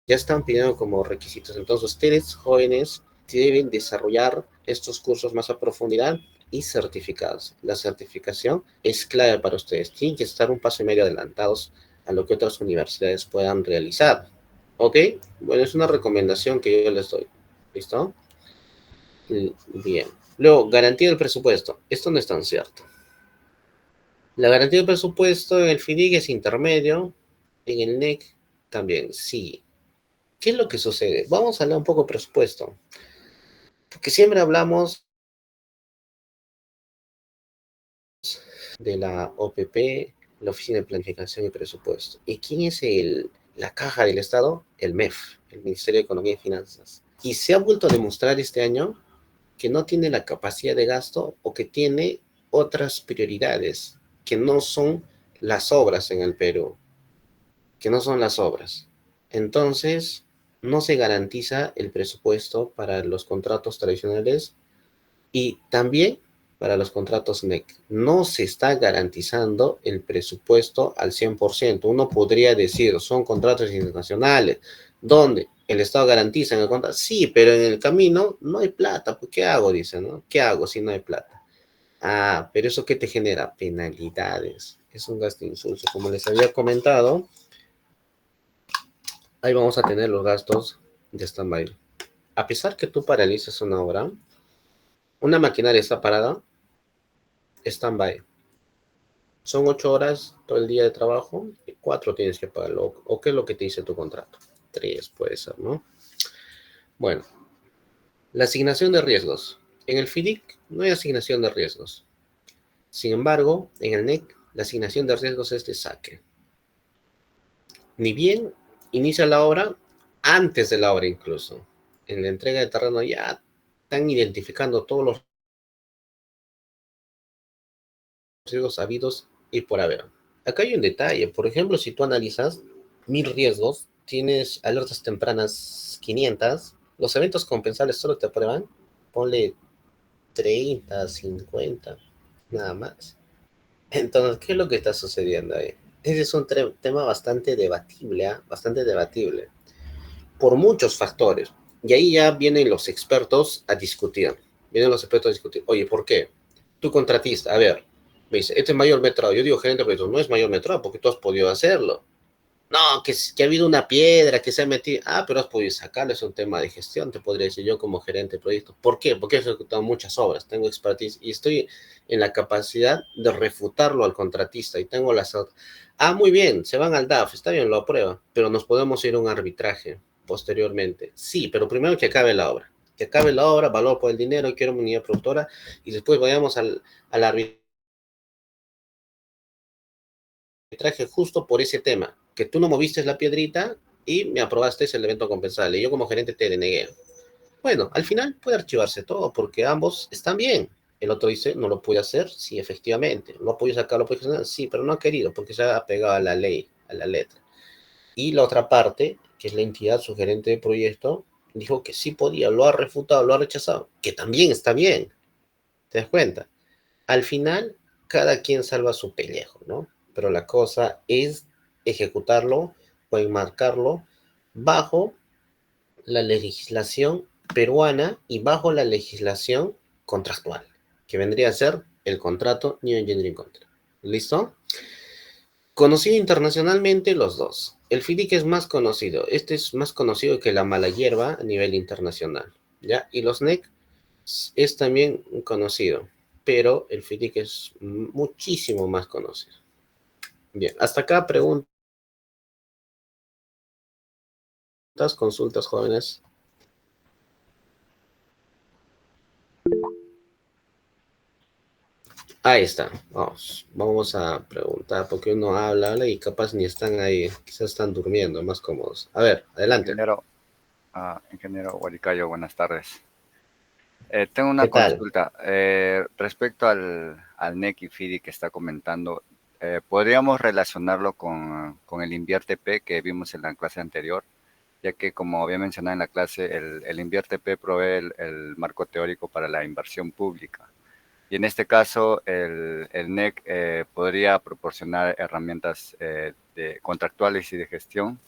Ya están pidiendo como requisitos. Entonces, ustedes jóvenes deben desarrollar estos cursos más a profundidad y certificados. La certificación es clave para ustedes. Tienen que estar un paso y medio adelantados a lo que otras universidades puedan realizar. ¿Ok? Bueno, es una recomendación que yo les doy. ¿Listo? Bien. Luego, garantía del presupuesto. Esto no es tan cierto. La garantía del presupuesto en el FIDIC es intermedio, en el NEC también, sí. ¿Qué es lo que sucede? Vamos a hablar un poco de presupuesto, porque siempre hablamos de la OPP, la Oficina de Planificación y Presupuesto. ¿Y quién es la caja del Estado? El MEF, el Ministerio de Economía y Finanzas. Y se ha vuelto a demostrar este año que no tiene la capacidad de gasto o que tiene otras prioridades que no son las obras en el Perú, que no son las obras. Entonces, no se garantiza el presupuesto para los contratos tradicionales y también para los contratos NEC. No se está garantizando el presupuesto al 100%. Uno podría decir, son contratos internacionales, donde el Estado garantiza en el contrato. Sí, pero en el camino no hay plata. Pues, ¿qué hago? Dice, ¿no? ¿Qué hago si no hay plata? Pero ¿eso qué te genera? Penalidades. Es un gasto insulso. Como les había comentado, ahí vamos a tener los gastos de stand-by. A pesar que tú paralices una obra, una maquinaria está parada, stand-by. Son 8 horas todo el día de trabajo y 4 tienes que pagarlo. ¿O qué es lo que te dice tu contrato? 3 puede ser, ¿no? Bueno, la asignación de riesgos. En el FIDIC no hay asignación de riesgos. Sin embargo, en el NEC la asignación de riesgos es de saque. Ni bien inicia la obra, antes de la obra incluso. En la entrega de terreno ya están identificando todos los riesgos habidos y por haber. Acá hay un detalle, por ejemplo, si tú analizas 1000 riesgos, tienes alertas tempranas 500, los eventos compensables solo te aprueban, ponle 30, 50, nada más. Entonces, ¿qué es lo que está sucediendo ahí? Ese es un tema bastante debatible, ¿eh? Bastante debatible, por muchos factores. Y ahí ya vienen los expertos a discutir. Vienen los expertos a discutir. Oye, ¿por qué? Tu contratista, a ver, me dice, este es mayor metrado. Yo digo, gerente de proyectos, no es mayor metrado porque tú has podido hacerlo. No, que ha habido una piedra que se ha metido. Pero has podido sacarlo, es un tema de gestión, te podría decir yo como gerente de proyectos. ¿Por qué? Porque he ejecutado muchas obras, tengo expertise y estoy en la capacidad de refutarlo al contratista y tengo las... Muy bien, se van al DAF, está bien, lo aprueba, pero nos podemos ir a un arbitraje posteriormente. Sí, pero primero que acabe la obra. Que acabe la obra, valor por el dinero, quiero una unidad productora y después vayamos al arbitraje justo por ese tema, que tú no moviste la piedrita y me aprobaste el evento compensable. Y yo como gerente te denegué. Bueno, al final puede archivarse todo porque ambos están bien. El otro dice, no lo pude hacer, sí, efectivamente. No pude sacarlo, sí, pero no ha querido porque se ha apegado a la ley, a la letra. Y la otra parte, que es la entidad sugerente de proyecto, dijo que sí podía, lo ha refutado, lo ha rechazado, que también está bien. ¿Te das cuenta? Al final, cada quien salva su pellejo, ¿no? Pero la cosa es ejecutarlo o enmarcarlo bajo la legislación peruana y bajo la legislación contractual, que vendría a ser el contrato New Engineering Contract. ¿Listo? Conocido internacionalmente los dos. El FIDIC es más conocido. Este es más conocido que la mala hierba a nivel internacional. ¿Ya? Y los NEC es también conocido, pero el FIDIC es muchísimo más conocido. Bien, hasta acá preguntas, consultas, jóvenes. Ahí está. Vamos a preguntar, porque uno habla y capaz ni están ahí, quizás están durmiendo, más cómodos. A ver, adelante. Ingeniero, ingeniero Hualicayo, buenas tardes. Tengo una ¿Qué tal? consulta respecto al NEC y FIDI que está comentando. ¿Podríamos relacionarlo con el InvierTP que vimos en la clase anterior? Ya que, como había mencionado en la clase, el InvierTP provee el marco teórico para la inversión pública. Y en este caso, el NEC podría proporcionar herramientas contractuales y de gestión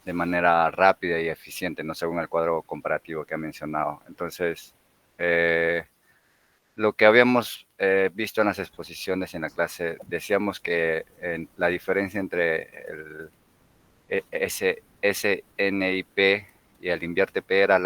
de manera rápida y eficiente, no según el cuadro comparativo que ha mencionado. Entonces, eh, lo que habíamos visto en las exposiciones en la clase, decíamos que la diferencia entre el SNIP y el InvierTP era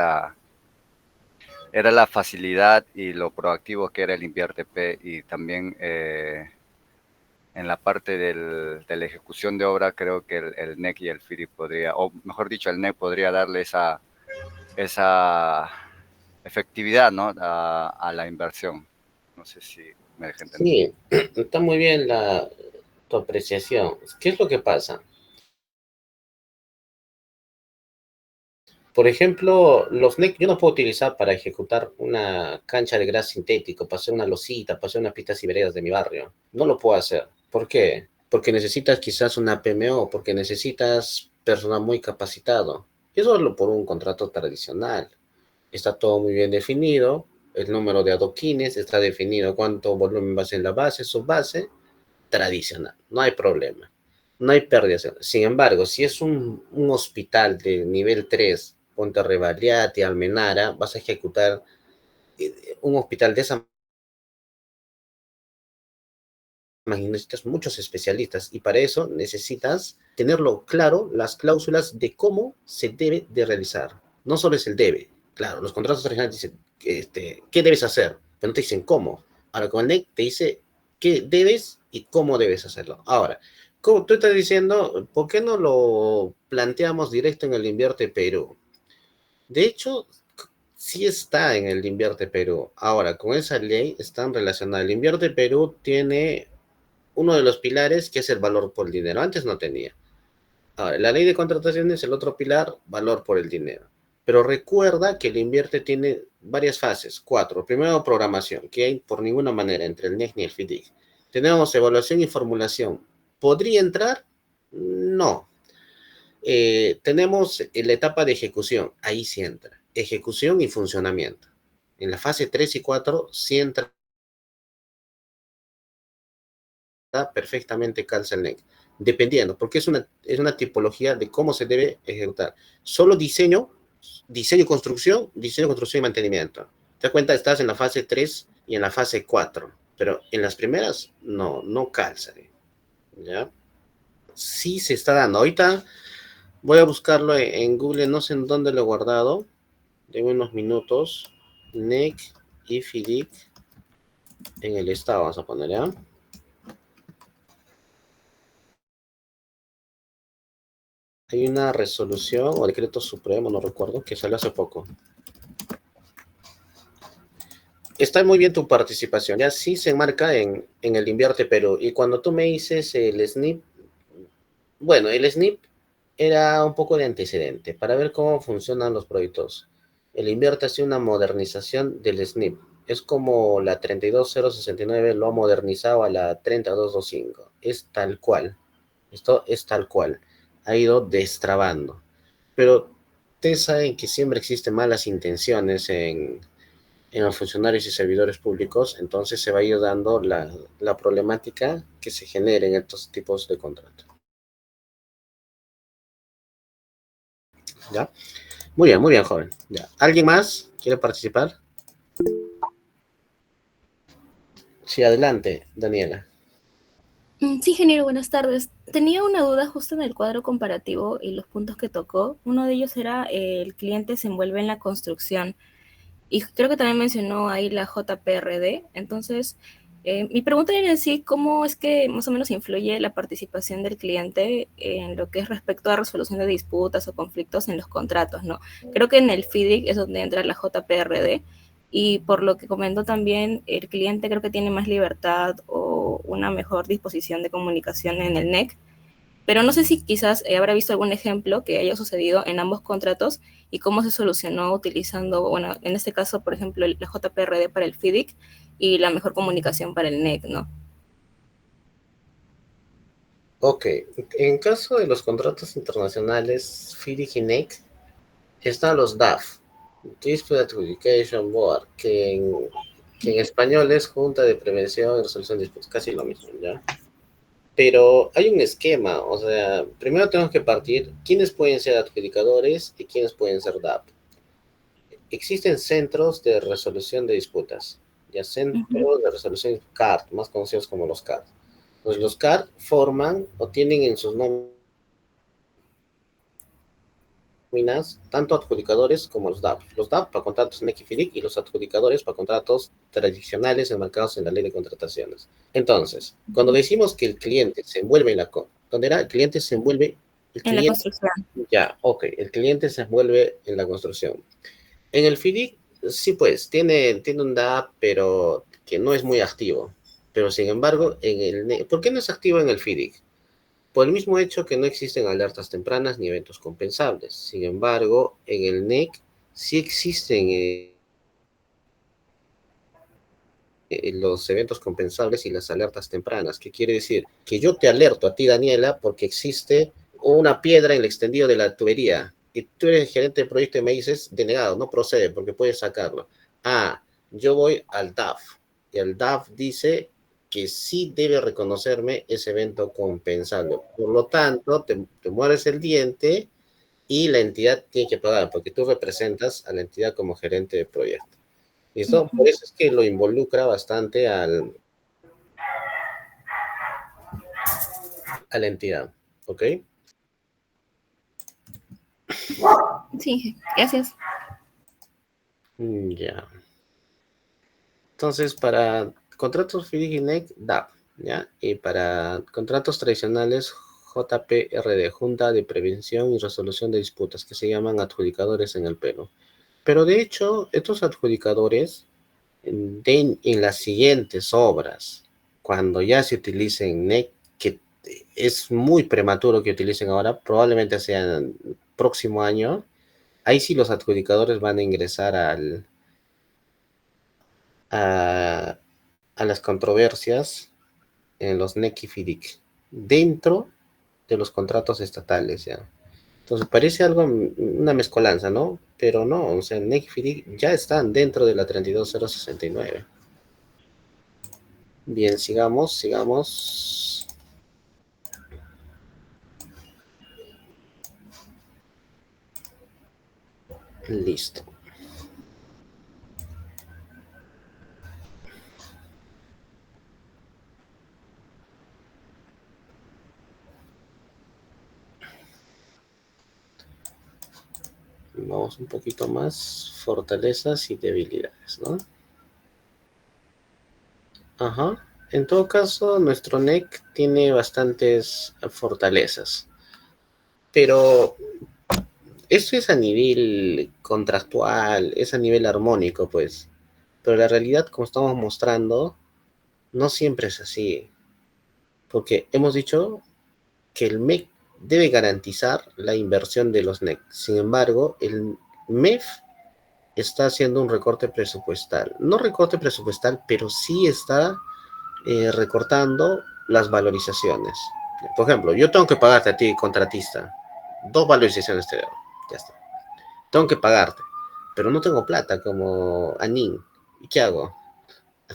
la facilidad y lo proactivo que era el InvierTP, y también en la parte de la ejecución de obra, creo que el NEC y el FIDI podría, o mejor dicho, el NEC podría darle esa efectividad, ¿no? A la inversión. No sé si me deje entender. Sí, está muy bien tu apreciación. ¿Qué es lo que pasa? Por ejemplo, los NEC yo no puedo utilizar para ejecutar una cancha de gras sintético, para hacer una losita, para hacer unas pistas y veredas de mi barrio. No lo puedo hacer. ¿Por qué? Porque necesitas quizás una PMO, porque necesitas personal muy capacitado. Y eso es por un contrato tradicional. Está todo muy bien definido, el número de adoquines está definido, cuánto volumen va a ser la base, subbase, tradicional, no hay problema, no hay pérdidas. Sin embargo, si es un hospital de nivel 3, Ponte Rebagliati, Almenara, vas a ejecutar un hospital de esa magnitud, necesitas muchos especialistas y para eso necesitas tenerlo claro, las cláusulas de cómo se debe de realizar. No solo es el debe, claro, los contratos tradicionales dicen qué debes hacer, pero no te dicen cómo. Ahora con el NEC te dice qué debes y cómo debes hacerlo. Ahora, como tú estás diciendo, ¿por qué no lo planteamos directo en el Invierte Perú? De hecho, sí está en el Invierte Perú. Ahora, con esa ley están relacionadas. El Invierte Perú tiene uno de los pilares que es el valor por el dinero. Antes no tenía. Ahora, la ley de contratación es el otro pilar, valor por el dinero. Pero recuerda que el invierte tiene varias fases, cuatro. Primero, programación, que hay por ninguna manera entre el NEC ni el FIDIC. Tenemos evaluación y formulación. ¿Podría entrar? No. Tenemos la etapa de ejecución, ahí sí entra. Ejecución y funcionamiento. En la fase 3 y 4 sí entra perfectamente calza el NEC, dependiendo, porque es una tipología de cómo se debe ejecutar. Solo diseño, construcción y mantenimiento. Te das cuenta, estás en la fase 3 y en la fase 4, pero en las primeras no calza. ¿Ya? Sí se está dando. Ahorita voy a buscarlo en Google, no sé en dónde lo he guardado. De unos minutos. NEC y FIDIC en el estado, vamos a poner, ¿ya? Hay una resolución o decreto supremo, no recuerdo, que salió hace poco. Está muy bien tu participación, ya sí se enmarca en el Invierte Perú. Y cuando tú me dices el SNIP, bueno, el SNIP era un poco de antecedente para ver cómo funcionan los proyectos. El Invierte ha sido una modernización del SNIP. Es como la 32069 lo ha modernizado a la 30225. Es tal cual. Esto es tal cual. Ha ido destrabando. Pero ustedes saben que siempre existen malas intenciones en los funcionarios y servidores públicos, entonces se va a ir dando la problemática que se genera en estos tipos de contratos. ¿Ya? Muy bien, joven. ¿Ya? ¿Alguien más quiere participar? Sí, adelante, Daniela. Sí, ingeniero, buenas tardes. Tenía una duda justo en el cuadro comparativo y los puntos que tocó. Uno de ellos era el cliente se envuelve en la construcción y creo que también mencionó ahí la JPRD. Entonces, mi pregunta era sí, ¿cómo es que más o menos influye la participación del cliente en lo que es respecto a resolución de disputas o conflictos en los contratos, ¿no? Creo que en el FIDIC es donde entra la JPRD, y por lo que comentó también, el cliente creo que tiene más libertad o una mejor disposición de comunicación en el NEC, pero no sé si quizás habrá visto algún ejemplo que haya sucedido en ambos contratos y cómo se solucionó utilizando, bueno, en este caso, por ejemplo, la JPRD para el FIDIC y la mejor comunicación para el NEC, ¿no? Ok, en caso de los contratos internacionales, FIDIC y NEC, están los DAF, Dispute Adjudication Board, que en español es Junta de Prevención y Resolución de Disputas, casi lo mismo, ¿ya? Pero hay un esquema, o sea, primero tenemos que partir quiénes pueden ser adjudicadores y quiénes pueden ser DAP. Existen centros de resolución de disputas, ya Ujú. centros de resolución CART, más conocidos como los CART. Pues los CART forman o tienen en sus nóminas tanto adjudicadores como los DAP. Los DAP para contratos NEC y FIDIC y los adjudicadores para contratos tradicionales enmarcados en la ley de contrataciones. Entonces, cuando decimos que el cliente se envuelve en la... ¿Dónde era? El cliente se envuelve... El En la cliente... construcción. Ya, ok. El cliente se envuelve en la construcción. En el FIDIC, sí, pues, tiene un DAP, pero que no es muy activo. Pero sin embargo, ¿por qué no es activo en el FIDIC? Por el mismo hecho que no existen alertas tempranas ni eventos compensables. Sin embargo, en el NEC sí existen los eventos compensables y las alertas tempranas. ¿Qué quiere decir? Que yo te alerto a ti, Daniela, porque existe una piedra en el extendido de la tubería. Y tú eres el gerente de proyecto y me dices, denegado, no procede porque puedes sacarlo. Ah, yo voy al DAF. Y el DAF dice que sí debe reconocerme ese evento compensable. Por lo tanto, te mueres el diente y la entidad tiene que pagar, porque tú representas a la entidad como gerente de proyecto. ¿Listo? Por Ujú. eso es que lo involucra bastante a la entidad. ¿Ok? Sí, gracias. Ya. Entonces, para contratos FIDIC y NEC, DAP. ¿Ya? Y para contratos tradicionales, JPRD, Junta de Prevención y Resolución de Disputas, que se llaman adjudicadores en el Perú. Pero de hecho, estos adjudicadores, en las siguientes obras, cuando ya se utilicen NEC, que es muy prematuro que utilicen ahora, probablemente sea el próximo año, ahí sí los adjudicadores van a ingresar a, a las controversias en los NEC y FIDIC, dentro de los contratos estatales, ¿ya? Entonces parece algo, una mezcolanza, ¿no? Pero no, o sea, NEC y FIDIC ya están dentro de la 32069. Bien, sigamos. Listo. Vamos un poquito más. Fortalezas y debilidades, ¿no? Ajá. En todo caso, nuestro NEC tiene bastantes fortalezas. Pero esto es a nivel contractual, es a nivel armónico, pues. Pero la realidad, como estamos mostrando, no siempre es así. Porque hemos dicho que el MEC debe garantizar la inversión de los NEC. Sin embargo, el MEF está haciendo un recorte presupuestal. No recorte presupuestal, pero sí está recortando las valorizaciones. Por ejemplo, yo tengo que pagarte a ti, contratista, 2 valorizaciones te doy. Ya está. Tengo que pagarte, pero no tengo plata como Anin. ¿Y qué hago?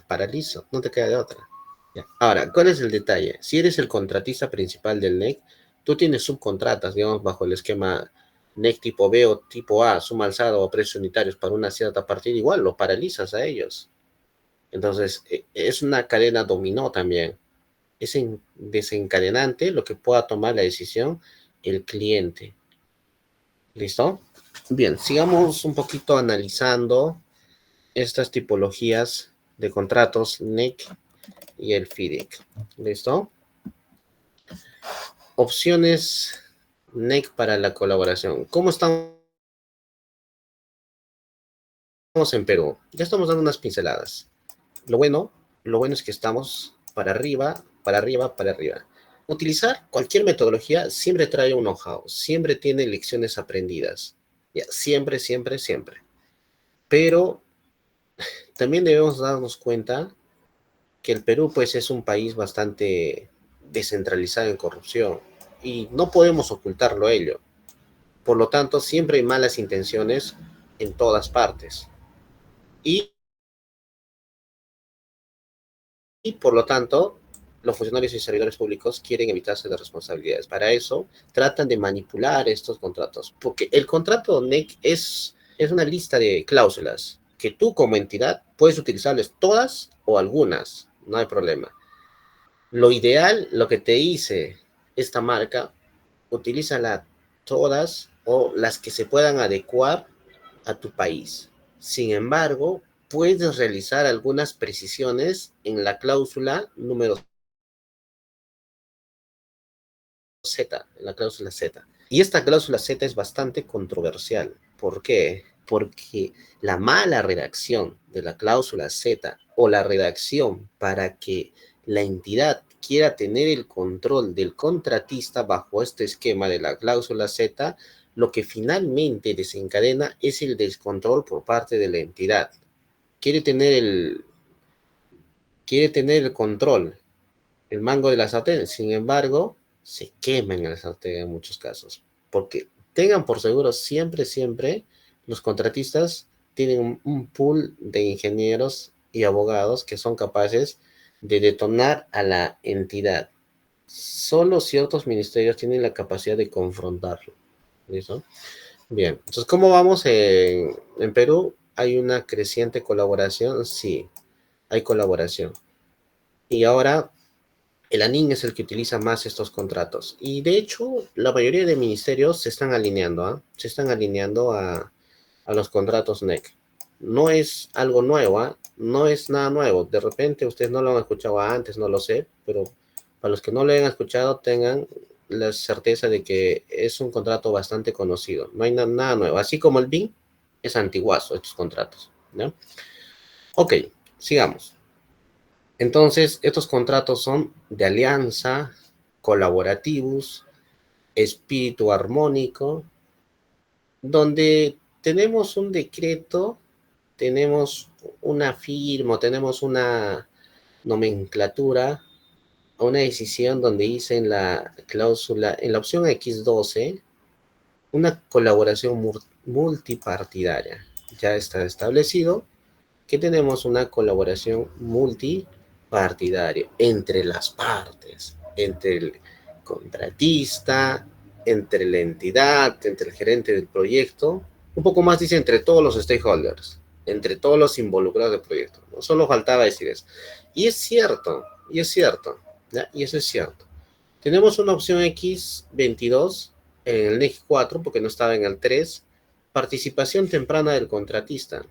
Paralizo, no te queda de otra. Ya. Ahora, ¿cuál es el detalle? Si eres el contratista principal del NEC, tú tienes subcontratas, digamos, bajo el esquema NEC tipo B o tipo A, suma alzada o precios unitarios para una cierta partida, igual lo paralizas a ellos. Entonces, es una cadena dominó también. Es desencadenante lo que pueda tomar la decisión el cliente. ¿Listo? Bien, sigamos un poquito analizando estas tipologías de contratos NEC y el FIDIC. ¿Listo? Opciones NEC para la colaboración. ¿Cómo están en Perú. Ya estamos dando unas pinceladas. Lo bueno es que estamos para arriba, para arriba, para arriba. Utilizar cualquier metodología siempre trae un know-how, siempre tiene lecciones aprendidas. Ya, siempre, siempre, siempre. Pero también debemos darnos cuenta que el Perú pues es un país bastante descentralizado en corrupción y no podemos ocultarlo ello. Por lo tanto, siempre hay malas intenciones en todas partes. Y, y por lo tanto, los funcionarios y servidores públicos quieren evitarse de responsabilidades. Para eso, tratan de manipular estos contratos, porque el contrato NEC es una lista de cláusulas que tú como entidad puedes utilizarles todas o algunas, no hay problema. Lo ideal, lo que te dice esta marca, utilízala todas o las que se puedan adecuar a tu país. Sin embargo, puedes realizar algunas precisiones en la cláusula número Z, en la cláusula Z. Y esta cláusula Z es bastante controversial. ¿Por qué? Porque la mala redacción de la cláusula Z o la redacción para que la entidad quiera tener el control del contratista bajo este esquema de la cláusula Z, lo que finalmente desencadena es el descontrol por parte de la entidad. Quiere tener el control, el mango de la sartén. Sin embargo, se quema en el sartén en muchos casos. Porque tengan por seguro siempre, siempre, los contratistas tienen un pool de ingenieros y abogados que son capaces de detonar a la entidad. Solo ciertos ministerios tienen la capacidad de confrontarlo. ¿Listo? Bien, entonces, ¿cómo vamos en Perú? ¿Hay una creciente colaboración? Sí, hay colaboración. Y ahora el ANIN es el que utiliza más estos contratos. Y de hecho, la mayoría de ministerios se están alineando, ¿eh? Se están alineando a los contratos NEC. No es algo nuevo, ¿eh? No es nada nuevo. De repente ustedes no lo han escuchado antes, no lo sé, pero para los que no lo hayan escuchado, tengan la certeza de que es un contrato bastante conocido. No hay nada nuevo. Así como el BIM, es antiguazo estos contratos, ¿no? Ok, sigamos. Entonces, estos contratos son de alianza, colaborativos, espíritu armónico, donde tenemos un decreto, tenemos una firma, tenemos una nomenclatura, una decisión donde dice en la cláusula, en la opción X12, una colaboración multipartidaria. Ya está establecido que tenemos una colaboración multipartidaria entre las partes, entre el contratista, entre la entidad, entre el gerente del proyecto, un poco más dice entre todos los stakeholders, entre todos los involucrados del proyecto. No solo faltaba decir eso. Y es cierto, ¿ya? Y eso es cierto. Tenemos una opción X22 en el NEC 4, porque no estaba en el 3, participación temprana del contratista,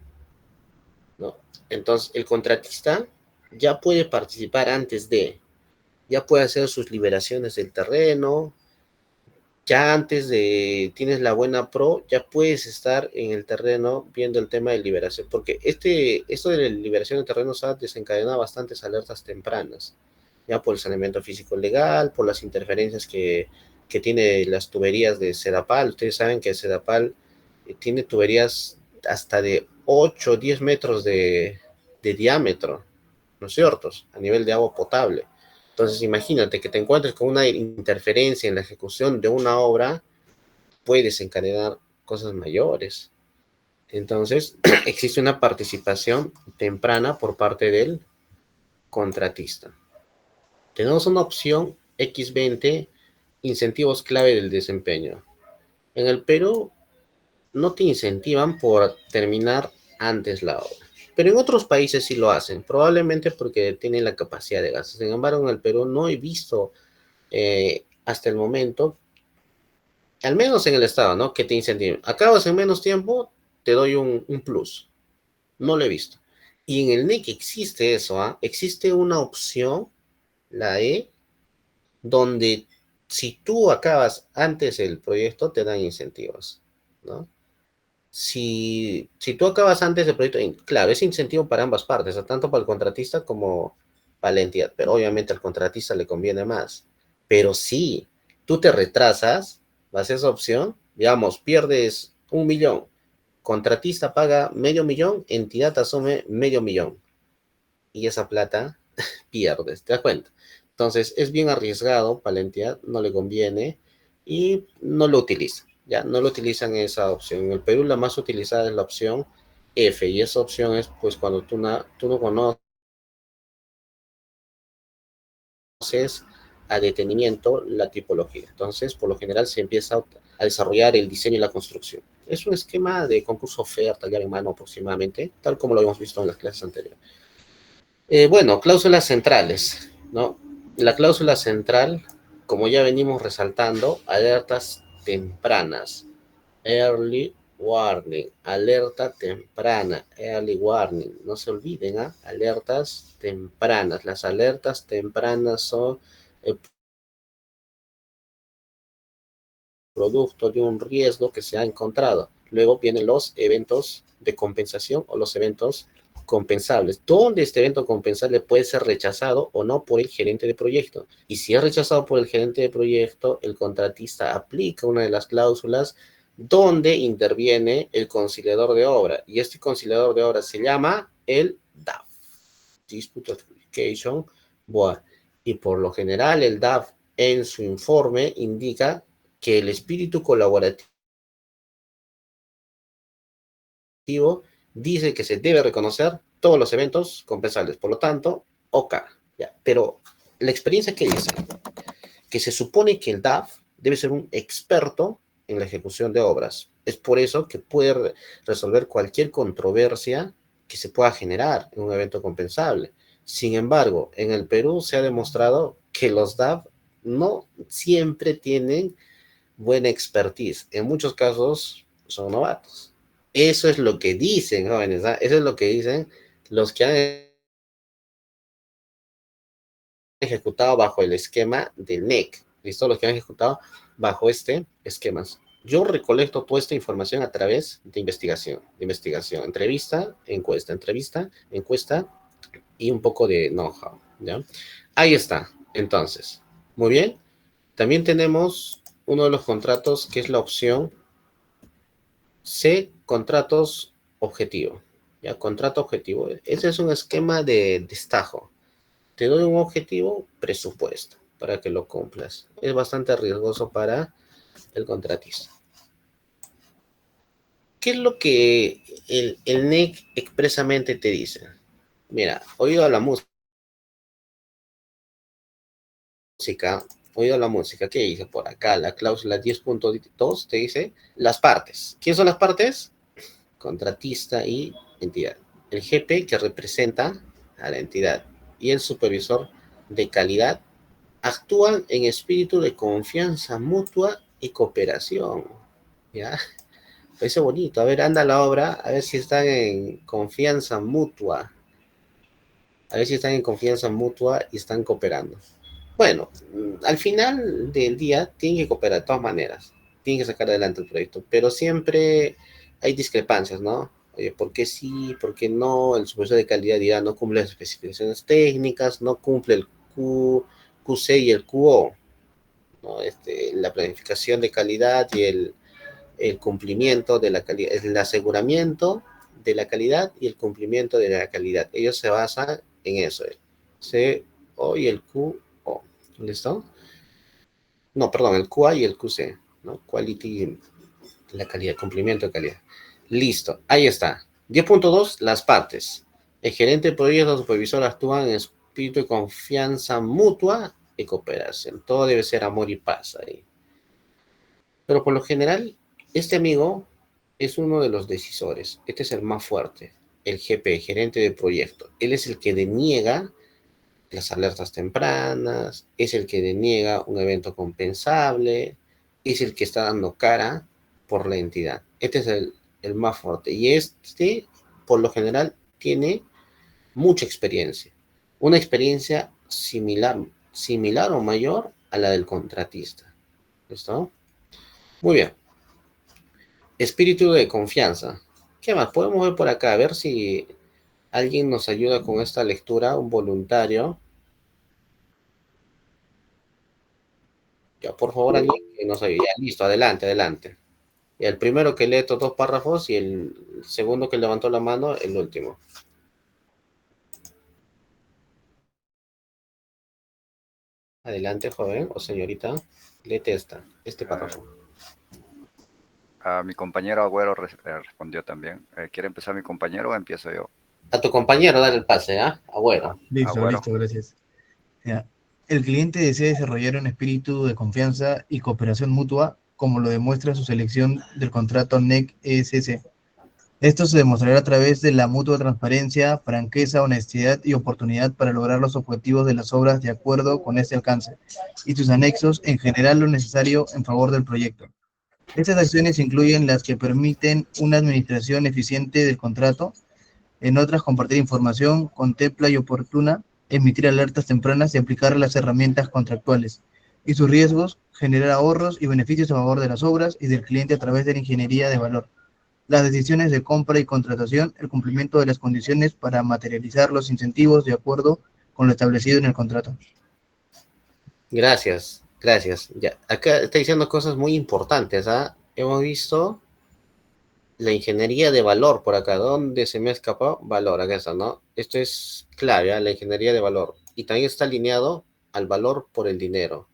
¿no? Entonces, el contratista ya puede participar ya puede hacer sus liberaciones del terreno, ya antes de, tienes la buena pro, ya puedes estar en el terreno viendo el tema de liberación, porque esto de la liberación de terrenos ha desencadenado bastantes alertas tempranas, ya por el saneamiento físico legal, por las interferencias que tiene las tuberías de Sedapal. Ustedes saben que Sedapal tiene tuberías hasta de 8 o 10 metros de diámetro, ¿no es cierto? A nivel de agua potable. Entonces, imagínate que te encuentres con una interferencia en la ejecución de una obra, puede desencadenar cosas mayores. Entonces, existe una participación temprana por parte del contratista. Tenemos una opción X20, incentivos clave del desempeño. En el Perú no te incentivan por terminar antes la obra, pero en otros países sí lo hacen, probablemente porque tienen la capacidad de gasto. Sin embargo, en el Perú no he visto hasta el momento, al menos en el Estado, ¿no? Que te incentiven. Acabas en menos tiempo, te doy un plus. No lo he visto. Y en el NEC existe eso, ¿ah? Existe una opción, la E, donde si tú acabas antes el proyecto, te dan incentivos, ¿no? Si tú acabas antes del proyecto, claro, es incentivo para ambas partes, tanto para el contratista como para la entidad, pero obviamente al contratista le conviene más. Pero si tú te retrasas, vas a esa opción, digamos, pierdes 1 millón, contratista paga medio millón, entidad asume medio millón, y esa plata pierdes, ¿te das cuenta? Entonces es bien arriesgado para la entidad, no le conviene y no lo utiliza, ya no lo utilizan esa opción. En el Perú la más utilizada es la opción F, y esa opción es pues cuando tú no conoces a detenimiento la tipología. Entonces, por lo general se empieza a desarrollar el diseño y la construcción. Es un esquema de concurso oferta, llave en mano aproximadamente, tal como lo habíamos visto en las clases anteriores. Bueno, cláusulas centrales, ¿no? La cláusula central, como ya venimos resaltando, alertas tempranas, early warning, alerta temprana, early warning, no se olviden, ¿ah? Alertas tempranas. Las alertas tempranas son el producto de un riesgo que se ha encontrado. Luego vienen los eventos de compensación o los eventos compensables, donde este evento compensable puede ser rechazado o no por el gerente de proyecto. Y si es rechazado por el gerente de proyecto, el contratista aplica una de las cláusulas donde interviene el conciliador de obra. Y este conciliador de obra se llama el DAF, Dispute Adjudication Board. Y por lo general el DAF en su informe indica que el espíritu colaborativo dice que se debe reconocer todos los eventos compensables. Por lo tanto, OK. ¿Ya? Pero la experiencia que dice que se supone que el DAF debe ser un experto en la ejecución de obras. Es por eso que puede resolver cualquier controversia que se pueda generar en un evento compensable. Sin embargo, en el Perú se ha demostrado que los DAF no siempre tienen buena expertise. En muchos casos son novatos. Eso es lo que dicen, jóvenes, ¿eh? Eso es lo que dicen los que han ejecutado bajo el esquema del NEC. ¿Listo? Los que han ejecutado bajo este esquema. Yo recolecto toda esta información a través de investigación, entrevista, encuesta y un poco de know-how, ¿ya? Ahí está, entonces. Muy bien. También tenemos uno de los contratos que es la opción C, contratos objetivo. ¿Ya? Contrato objetivo. Ese es un esquema de destajo. Te doy un objetivo, presupuesto, para que lo cumplas. Es bastante riesgoso para el contratista. ¿Qué es lo que el NEC expresamente te dice? Mira, oído la música, ¿qué dice por acá? La cláusula 10.2 te dice las partes. ¿Quiénes son las partes? Contratista y entidad. El GP que representa a la entidad y el supervisor de calidad actúan en espíritu de confianza mutua y cooperación. ¿Ya? Parece bonito. A ver, anda la obra, a ver si están en confianza mutua. A ver si están en confianza mutua y están cooperando. Bueno, al final del día tienen que cooperar de todas maneras. Tienen que sacar adelante el proyecto. Pero siempre hay discrepancias, ¿no? Oye, ¿por qué sí? ¿Por qué no? El supervisor de calidad dirá, no cumple las especificaciones técnicas, no cumple el QC y el QO, ¿no? La planificación de calidad y el cumplimiento de la calidad, el aseguramiento de la calidad y el cumplimiento de la calidad. Ellos se basan en eso, el CO y el QO. ¿Listo? No, perdón, el QA y el QC, ¿no? Quality, la calidad, cumplimiento de calidad. Listo, ahí está. 10.2, las partes. El gerente de proyecto o supervisor actúan en espíritu de confianza mutua y cooperación. Todo debe ser amor y paz ahí. Pero por lo general, este amigo es uno de los decisores. Este es el más fuerte. El GP, gerente de proyecto. Él es el que deniega las alertas tempranas, es el que deniega un evento compensable, es el que está dando cara por la entidad. Este es el más fuerte. Y este, por lo general, tiene mucha experiencia. Una experiencia similar o mayor a la del contratista. ¿Listo? Muy bien. Espíritu de confianza. ¿Qué más? Podemos ver por acá, a ver si alguien nos ayuda con esta lectura, un voluntario. Ya, por favor, alguien que nos ayude. Ya, listo, adelante, adelante. Y el primero que lee estos dos párrafos y el segundo que levantó la mano, el último. Adelante, joven o señorita. Léete este párrafo. Mi compañero Agüero respondió también. ¿Quiere empezar mi compañero o empiezo yo? A tu compañero, dale el pase, ¿ah? Agüero. Listo, Agüero. listo, gracias. Ya. El cliente desea desarrollar un espíritu de confianza y cooperación mutua, como lo demuestra su selección del contrato NEC-ESS. Esto se demostrará a través de la mutua transparencia, franqueza, honestidad y oportunidad para lograr los objetivos de las obras de acuerdo con este alcance, y sus anexos, en general lo necesario en favor del proyecto. Estas acciones incluyen las que permiten una administración eficiente del contrato. En otras, compartir información, contempla y oportuna, emitir alertas tempranas y aplicar las herramientas contractuales. Y sus riesgos, generar ahorros y beneficios a favor de las obras y del cliente a través de la ingeniería de valor. Las decisiones de compra y contratación, el cumplimiento de las condiciones para materializar los incentivos de acuerdo con lo establecido en el contrato. Gracias, gracias. Ya, acá está diciendo cosas muy importantes, ¿ah? Hemos visto la ingeniería de valor por acá. ¿Dónde se me ha escapado? Valor, acá está, ¿no? Esto es clave, ¿ah? La ingeniería de valor. Y también está alineado al valor por el dinero.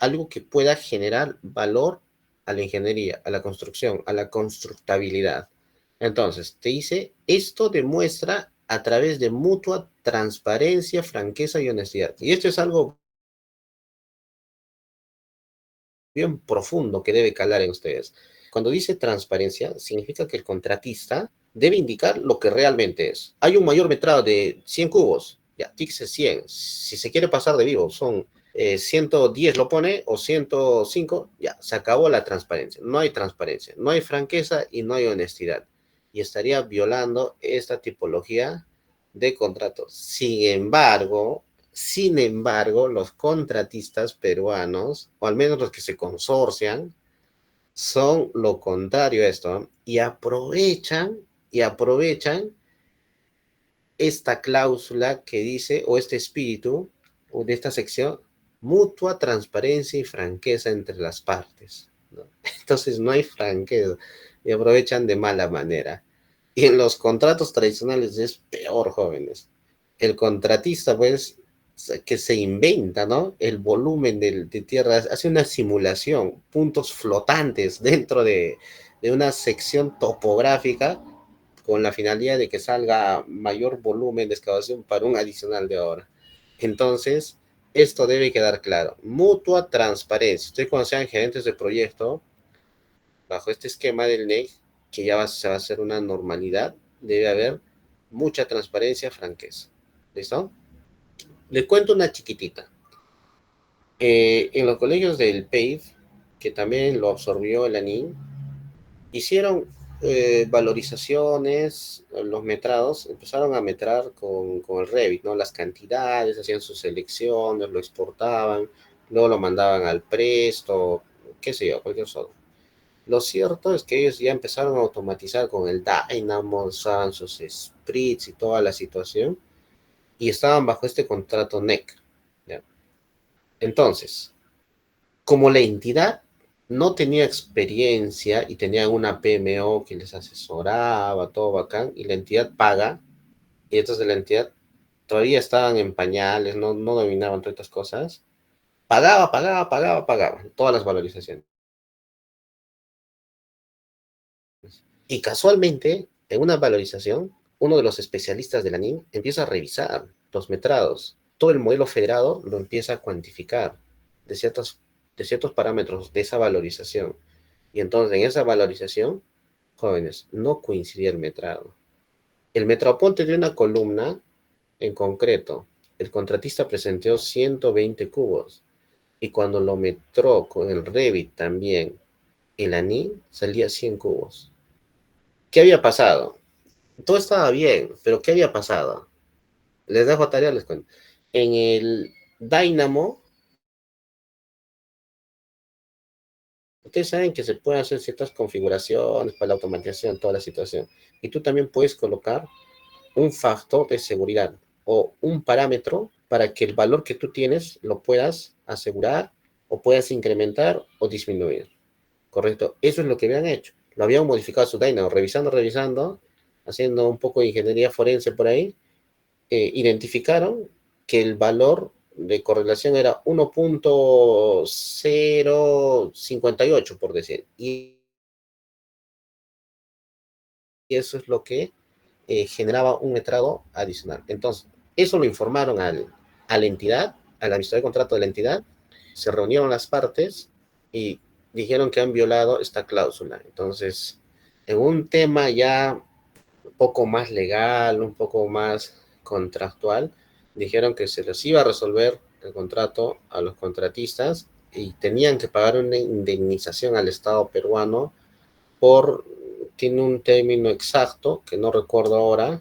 Algo que pueda generar valor a la ingeniería, a la construcción, a la constructabilidad. Entonces, te dice, esto demuestra a través de mutua transparencia, franqueza y honestidad. Y esto es algo bien profundo que debe calar en ustedes. Cuando dice transparencia, significa que el contratista debe indicar lo que realmente es. Hay un mayor metrado de 100 cubos, ya, dice 100. Si se quiere pasar de vivo, son 110 lo pone o 105, ya, se acabó la transparencia. No hay transparencia, no hay franqueza y no hay honestidad. Y estaría violando esta tipología de contratos. Sin embargo, los contratistas peruanos, o al menos los que se consorcian, son lo contrario a esto, ¿no? Y aprovechan esta cláusula que dice, o este espíritu, o de esta sección, mutua transparencia y franqueza entre las partes, ¿no? Entonces no hay franqueza y aprovechan de mala manera. Y en los contratos tradicionales es peor, jóvenes. El contratista, pues, que se inventa, ¿no? El volumen de tierra, hace una simulación, puntos flotantes dentro de una sección topográfica con la finalidad de que salga mayor volumen de excavación para un adicional de hora. Entonces, esto debe quedar claro. Mutua transparencia. Ustedes cuando sean gerentes de proyecto, bajo este esquema del NEC, que ya se va a hacer una normalidad, debe haber mucha transparencia, franqueza. ¿Listo? Les cuento una chiquitita. En los colegios del PEIF, que también lo absorbió el ANIN, hicieron valorizaciones, los metrados, empezaron a metrar con el Revit, ¿no? Las cantidades, hacían sus selecciones, lo exportaban, luego lo mandaban al Presto, qué sé yo, cualquier software. Lo cierto es que ellos ya empezaron a automatizar con el Dynamo, usaban sus sprites y toda la situación, y estaban bajo este contrato NEC, ¿ya? Entonces, como la entidad no tenía experiencia y tenían una PMO que les asesoraba, todo bacán, y la entidad paga, y entonces la entidad todavía estaban en pañales, no dominaban todas estas cosas, pagaba, todas las valorizaciones. Y casualmente, en una valorización, uno de los especialistas de la NIM empieza a revisar los metrados. Todo el modelo federado lo empieza a cuantificar de ciertos parámetros de esa valorización. Y entonces en esa valorización, jóvenes, no coincidía el metrado. El metraponte de una columna en concreto, el contratista presentó 120 cubos. Y cuando lo metró con el Revit también, el ANIM salía 100 cubos. ¿Qué había pasado? Todo estaba bien, pero ¿qué había pasado? Les dejo tarea, les cuento. En el Dynamo, Ustedes saben que se pueden hacer ciertas configuraciones para la automatización, toda la situación. Y tú también puedes colocar un factor de seguridad o un parámetro para que el valor que tú tienes lo puedas asegurar o puedas incrementar o disminuir. ¿Correcto? Eso es lo que habían hecho. Lo habían modificado su Dynamo, revisando, haciendo un poco de ingeniería forense por ahí, identificaron que el valor de correlación era 1.058, por decir. Y eso es lo que generaba un metrado adicional. Entonces, eso lo informaron a la entidad, a la administrador de contrato de la entidad, se reunieron las partes y dijeron que han violado esta cláusula. Entonces, en un tema ya un poco más legal, un poco más contractual, dijeron que se les iba a resolver el contrato a los contratistas y tenían que pagar una indemnización al Estado peruano por, tiene un término exacto que no recuerdo ahora,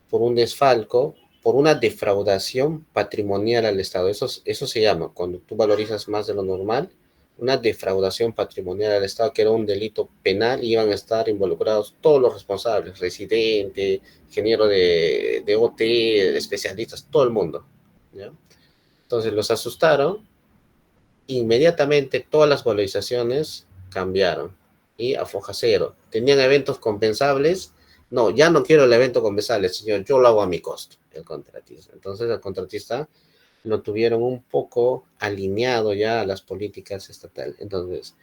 por un desfalco, por una defraudación patrimonial al Estado. Eso se llama, cuando tú valorizas más de lo normal, una defraudación patrimonial al Estado, que era un delito penal, y iban a estar involucrados todos los responsables, residente, ingeniero de OT, especialistas, todo el mundo, ¿ya? Entonces los asustaron, inmediatamente todas las valorizaciones cambiaron y a foja cero. Tenían eventos compensables. No, ya no quiero el evento compensable, señor, yo lo hago a mi costo, el contratista. Entonces el contratista lo tuvieron un poco alineado ya a las políticas estatales. Entonces,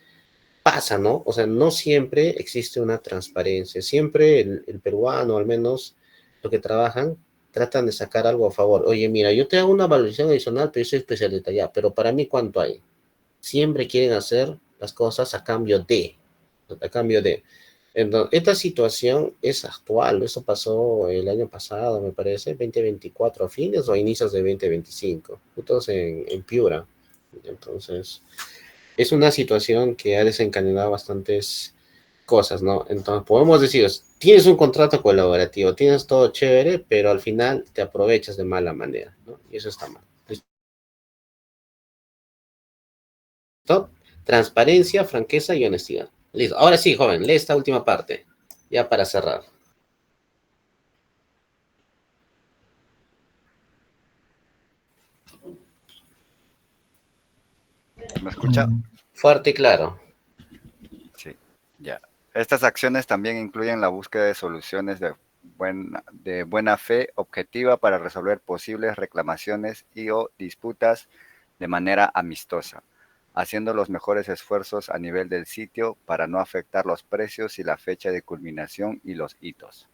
pasa, ¿no? O sea, no siempre existe una transparencia. Siempre el peruano, al menos, lo que trabajan, tratan de sacar algo a favor. Oye, mira, yo te hago una valorización adicional, pero yo soy especialista ya, pero para mí, ¿cuánto hay? Siempre quieren hacer las cosas a cambio de, a cambio de. Entonces, esta situación es actual, eso pasó el año pasado, me parece, 2024 a fines o inicios de 2025, justo en Piura. Entonces, es una situación que ha desencadenado bastantes cosas, ¿no? Entonces, podemos decir, tienes un contrato colaborativo, tienes todo chévere, pero al final te aprovechas de mala manera, ¿no? Y eso está mal. ¿Listo? Transparencia, franqueza y honestidad. Listo. Ahora sí, joven, lee esta última parte, ya para cerrar. ¿Me escucha? Fuerte y claro. Sí, ya. Estas acciones también incluyen la búsqueda de soluciones de buena fe objetiva para resolver posibles reclamaciones o disputas de manera amistosa, haciendo los mejores esfuerzos a nivel del sitio para no afectar los precios y la fecha de culminación y los hitos.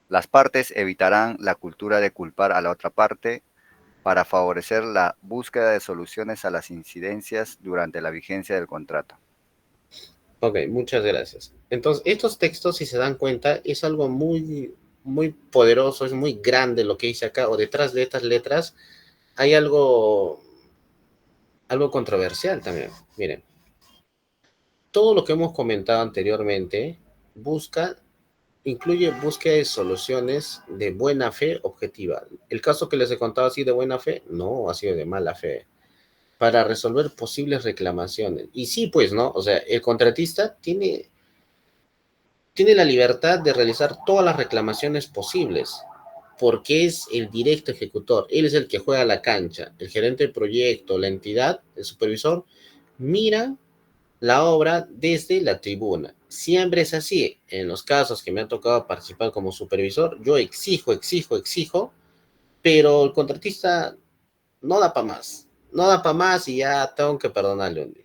Las partes evitarán la cultura de culpar a la otra parte para favorecer la búsqueda de soluciones a las incidencias durante la vigencia del contrato. Ok, muchas gracias. Entonces, estos textos, si se dan cuenta, es algo muy, muy poderoso, es muy grande lo que dice acá, o detrás de estas letras hay algo controversial también. Miren, todo lo que hemos comentado anteriormente incluye búsqueda de soluciones de buena fe objetiva. El caso que les he contado así de buena fe, no, ha sido de mala fe, para resolver posibles reclamaciones. Y sí, pues, ¿no? O sea, el contratista tiene la libertad de realizar todas las reclamaciones posibles, porque es el directo ejecutor, él es el que juega la cancha, el gerente de proyecto, la entidad, el supervisor, mira la obra desde la tribuna. Siempre es así. En los casos que me ha tocado participar como supervisor, yo exijo, pero el contratista no da para más. No da para más y ya tengo que perdonarle un día.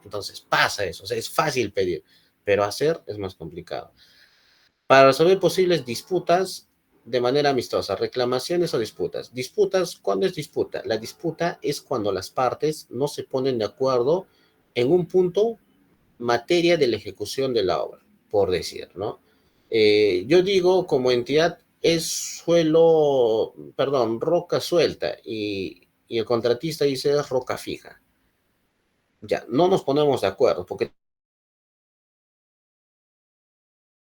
Entonces pasa eso. O sea, es fácil pedir, pero hacer es más complicado. Para resolver posibles disputas de manera amistosa, reclamaciones o disputas. Disputas, ¿cuándo es disputa? La disputa es cuando las partes no se ponen de acuerdo en un punto materia de la ejecución de la obra, por decir, ¿no? Yo digo, como entidad, es roca suelta, y el contratista dice es roca fija. Ya, no nos ponemos de acuerdo porque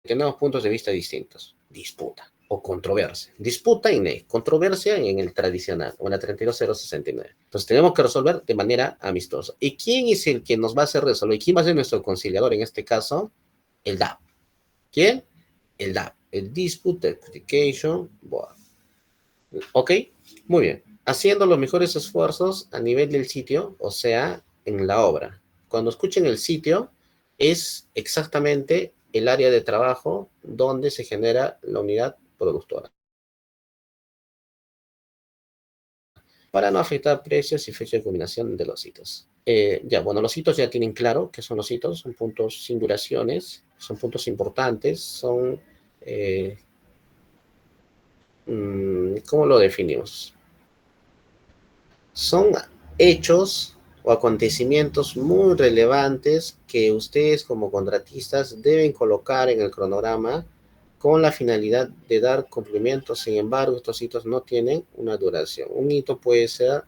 tenemos puntos de vista distintos. Disputa. o controversia. Disputa en NEC, controversia en el tradicional, o en la 32069. Entonces tenemos que resolver de manera amistosa. ¿Y quién es el que nos va a hacer resolver? ¿Y quién va a ser nuestro conciliador en este caso? El DAP. ¿Quién? El DAP, el Dispute Adjudication Board. ¿Ok? Muy bien. Haciendo los mejores esfuerzos a nivel del sitio, o sea, en la obra. Cuando escuchen el sitio, es exactamente el área de trabajo donde se genera la unidad productora. Para no afectar precios y fecha de culminación de los hitos. Bueno, los hitos ya tienen claro qué son los hitos, son puntos sin duraciones, son puntos importantes, son, ¿cómo lo definimos? Son hechos o acontecimientos muy relevantes que ustedes como contratistas deben colocar en el cronograma con la finalidad de dar cumplimiento. Sin embargo, estos hitos no tienen una duración. Un hito puede ser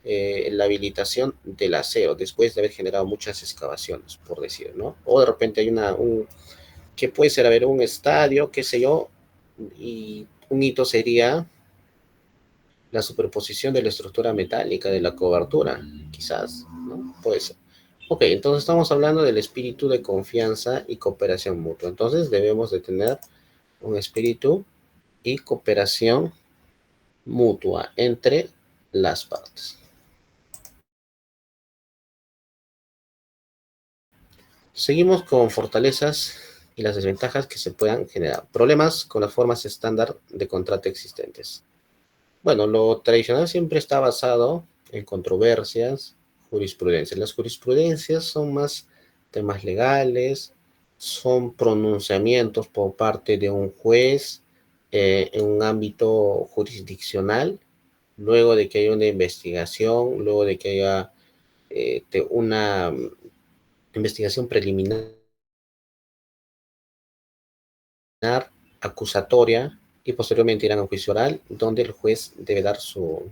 la habilitación del aseo después de haber generado muchas excavaciones, por decir, ¿no? O de repente hay que puede ser, a ver, un estadio, qué sé yo, y un hito sería la superposición de la estructura metálica de la cobertura, quizás, ¿no? Puede ser. Ok, entonces estamos hablando del espíritu de confianza y cooperación mutua. Entonces debemos de tener un espíritu y cooperación mutua entre las partes. Seguimos con fortalezas y las desventajas que se puedan generar. Problemas con las formas estándar de contrato existentes. Bueno, lo tradicional siempre está basado en controversias, jurisprudencias. Las jurisprudencias son más temas legales, son pronunciamientos por parte de un juez en un ámbito jurisdiccional, luego de que haya una investigación, luego de que haya una investigación preliminar, acusatoria, y posteriormente irán a un juicio oral, donde el juez debe dar su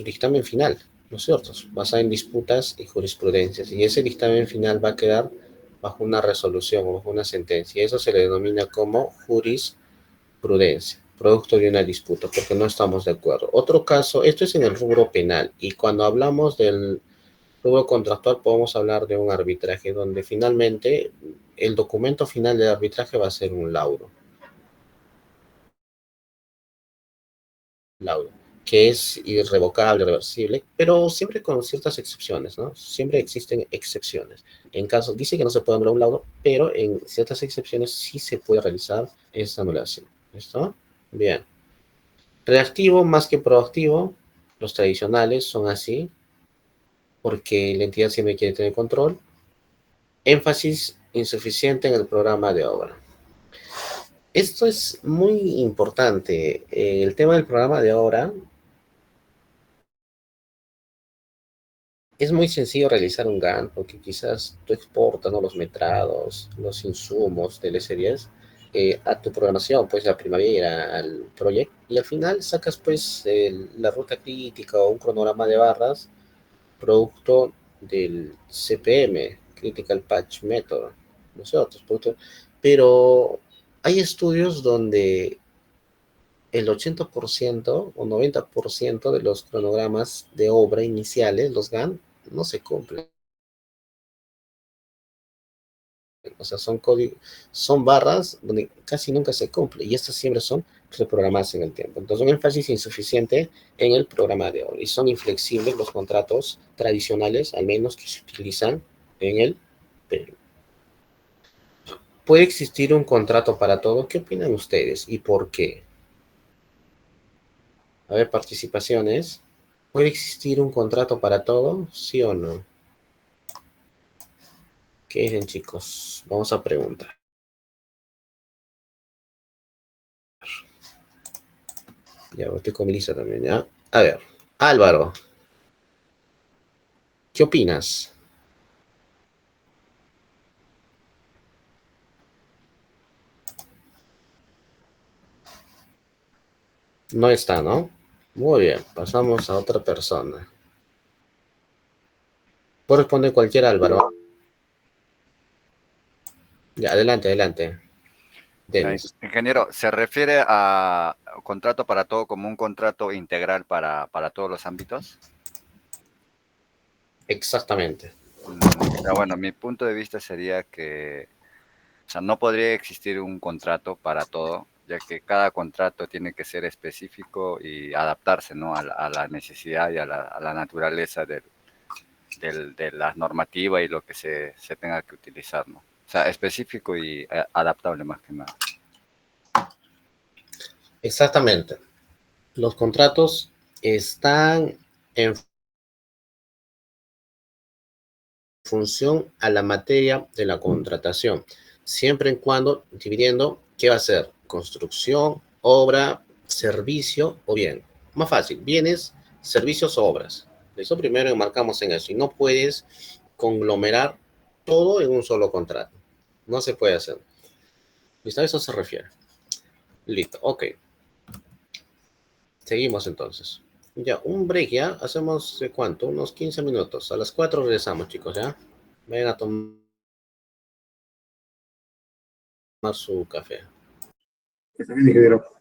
dictamen final, ¿no es cierto? Basado en disputas y jurisprudencias. Y ese dictamen final va a quedar bajo una resolución o bajo una sentencia. Y eso se le denomina como jurisprudencia, producto de una disputa, porque no estamos de acuerdo. Otro caso, esto es en el rubro penal, y cuando hablamos del rubro contractual podemos hablar de un arbitraje, donde finalmente el documento final del arbitraje va a ser un laudo, que es irrevocable, reversible, pero siempre con ciertas excepciones, ¿no? Siempre existen excepciones. En caso, dice que no se puede anular un laudo, pero en ciertas excepciones sí se puede realizar esta anulación. ¿Listo? Bien. Reactivo más que proactivo, los tradicionales son así, porque la entidad siempre quiere tener control. Énfasis insuficiente en el programa de obra. Esto es muy importante. El tema del programa de obra es muy sencillo realizar un GAN porque quizás tú exportas, ¿no?, los metrados, los insumos del S10 a tu programación, pues la primavera, al proyecto, y al final sacas pues la ruta crítica o un cronograma de barras producto del CPM, Critical Patch Method, nosotros, pero hay estudios donde el 80% o 90% de los cronogramas de obra iniciales, los GAN, no se cumplen. O sea, son barras donde casi nunca se cumple y estas siempre son reprogramadas en el tiempo. Entonces, un énfasis insuficiente en el programa de obra y son inflexibles los contratos tradicionales, al menos que se utilizan en el Perú. ¿Puede existir un contrato para todo? ¿Qué opinan ustedes y por qué? A ver, participaciones. ¿Puede existir un contrato para todo? ¿Sí o no? ¿Qué dicen, chicos? Vamos a preguntar. Ya, estoy con Melissa también, ¿ya? A ver, Álvaro, ¿qué opinas? No está, ¿no? Muy bien, pasamos a otra persona. Puede responder cualquier Álvaro. Ya, adelante, adelante. Ya, Denis. ingeniero, ¿se refiere a contrato para todo como un contrato integral para todos los ámbitos? Exactamente. Ya, bueno, mi punto de vista sería que, o sea, no podría existir un contrato para todo, ya que cada contrato tiene que ser específico y adaptarse, ¿no? A la necesidad y a la naturaleza de la normativa y lo que se tenga que utilizar, ¿no? O sea, específico y adaptable más que nada. Exactamente. Los contratos están en función a la materia de la contratación, siempre en cuando dividiendo qué va a ser construcción, obra, servicio o bien. Más fácil, bienes, servicios o obras. Eso primero enmarcamos en eso y no puedes conglomerar todo en un solo contrato. No se puede hacer. ¿Listo? A eso se refiere. Listo, ok. Seguimos entonces. Ya, un break ya. Hacemos, ¿cuánto? Unos 15 minutos. A las 4 regresamos, chicos, ¿ya? Vayan a tomar su café. Está bien, ingeniero.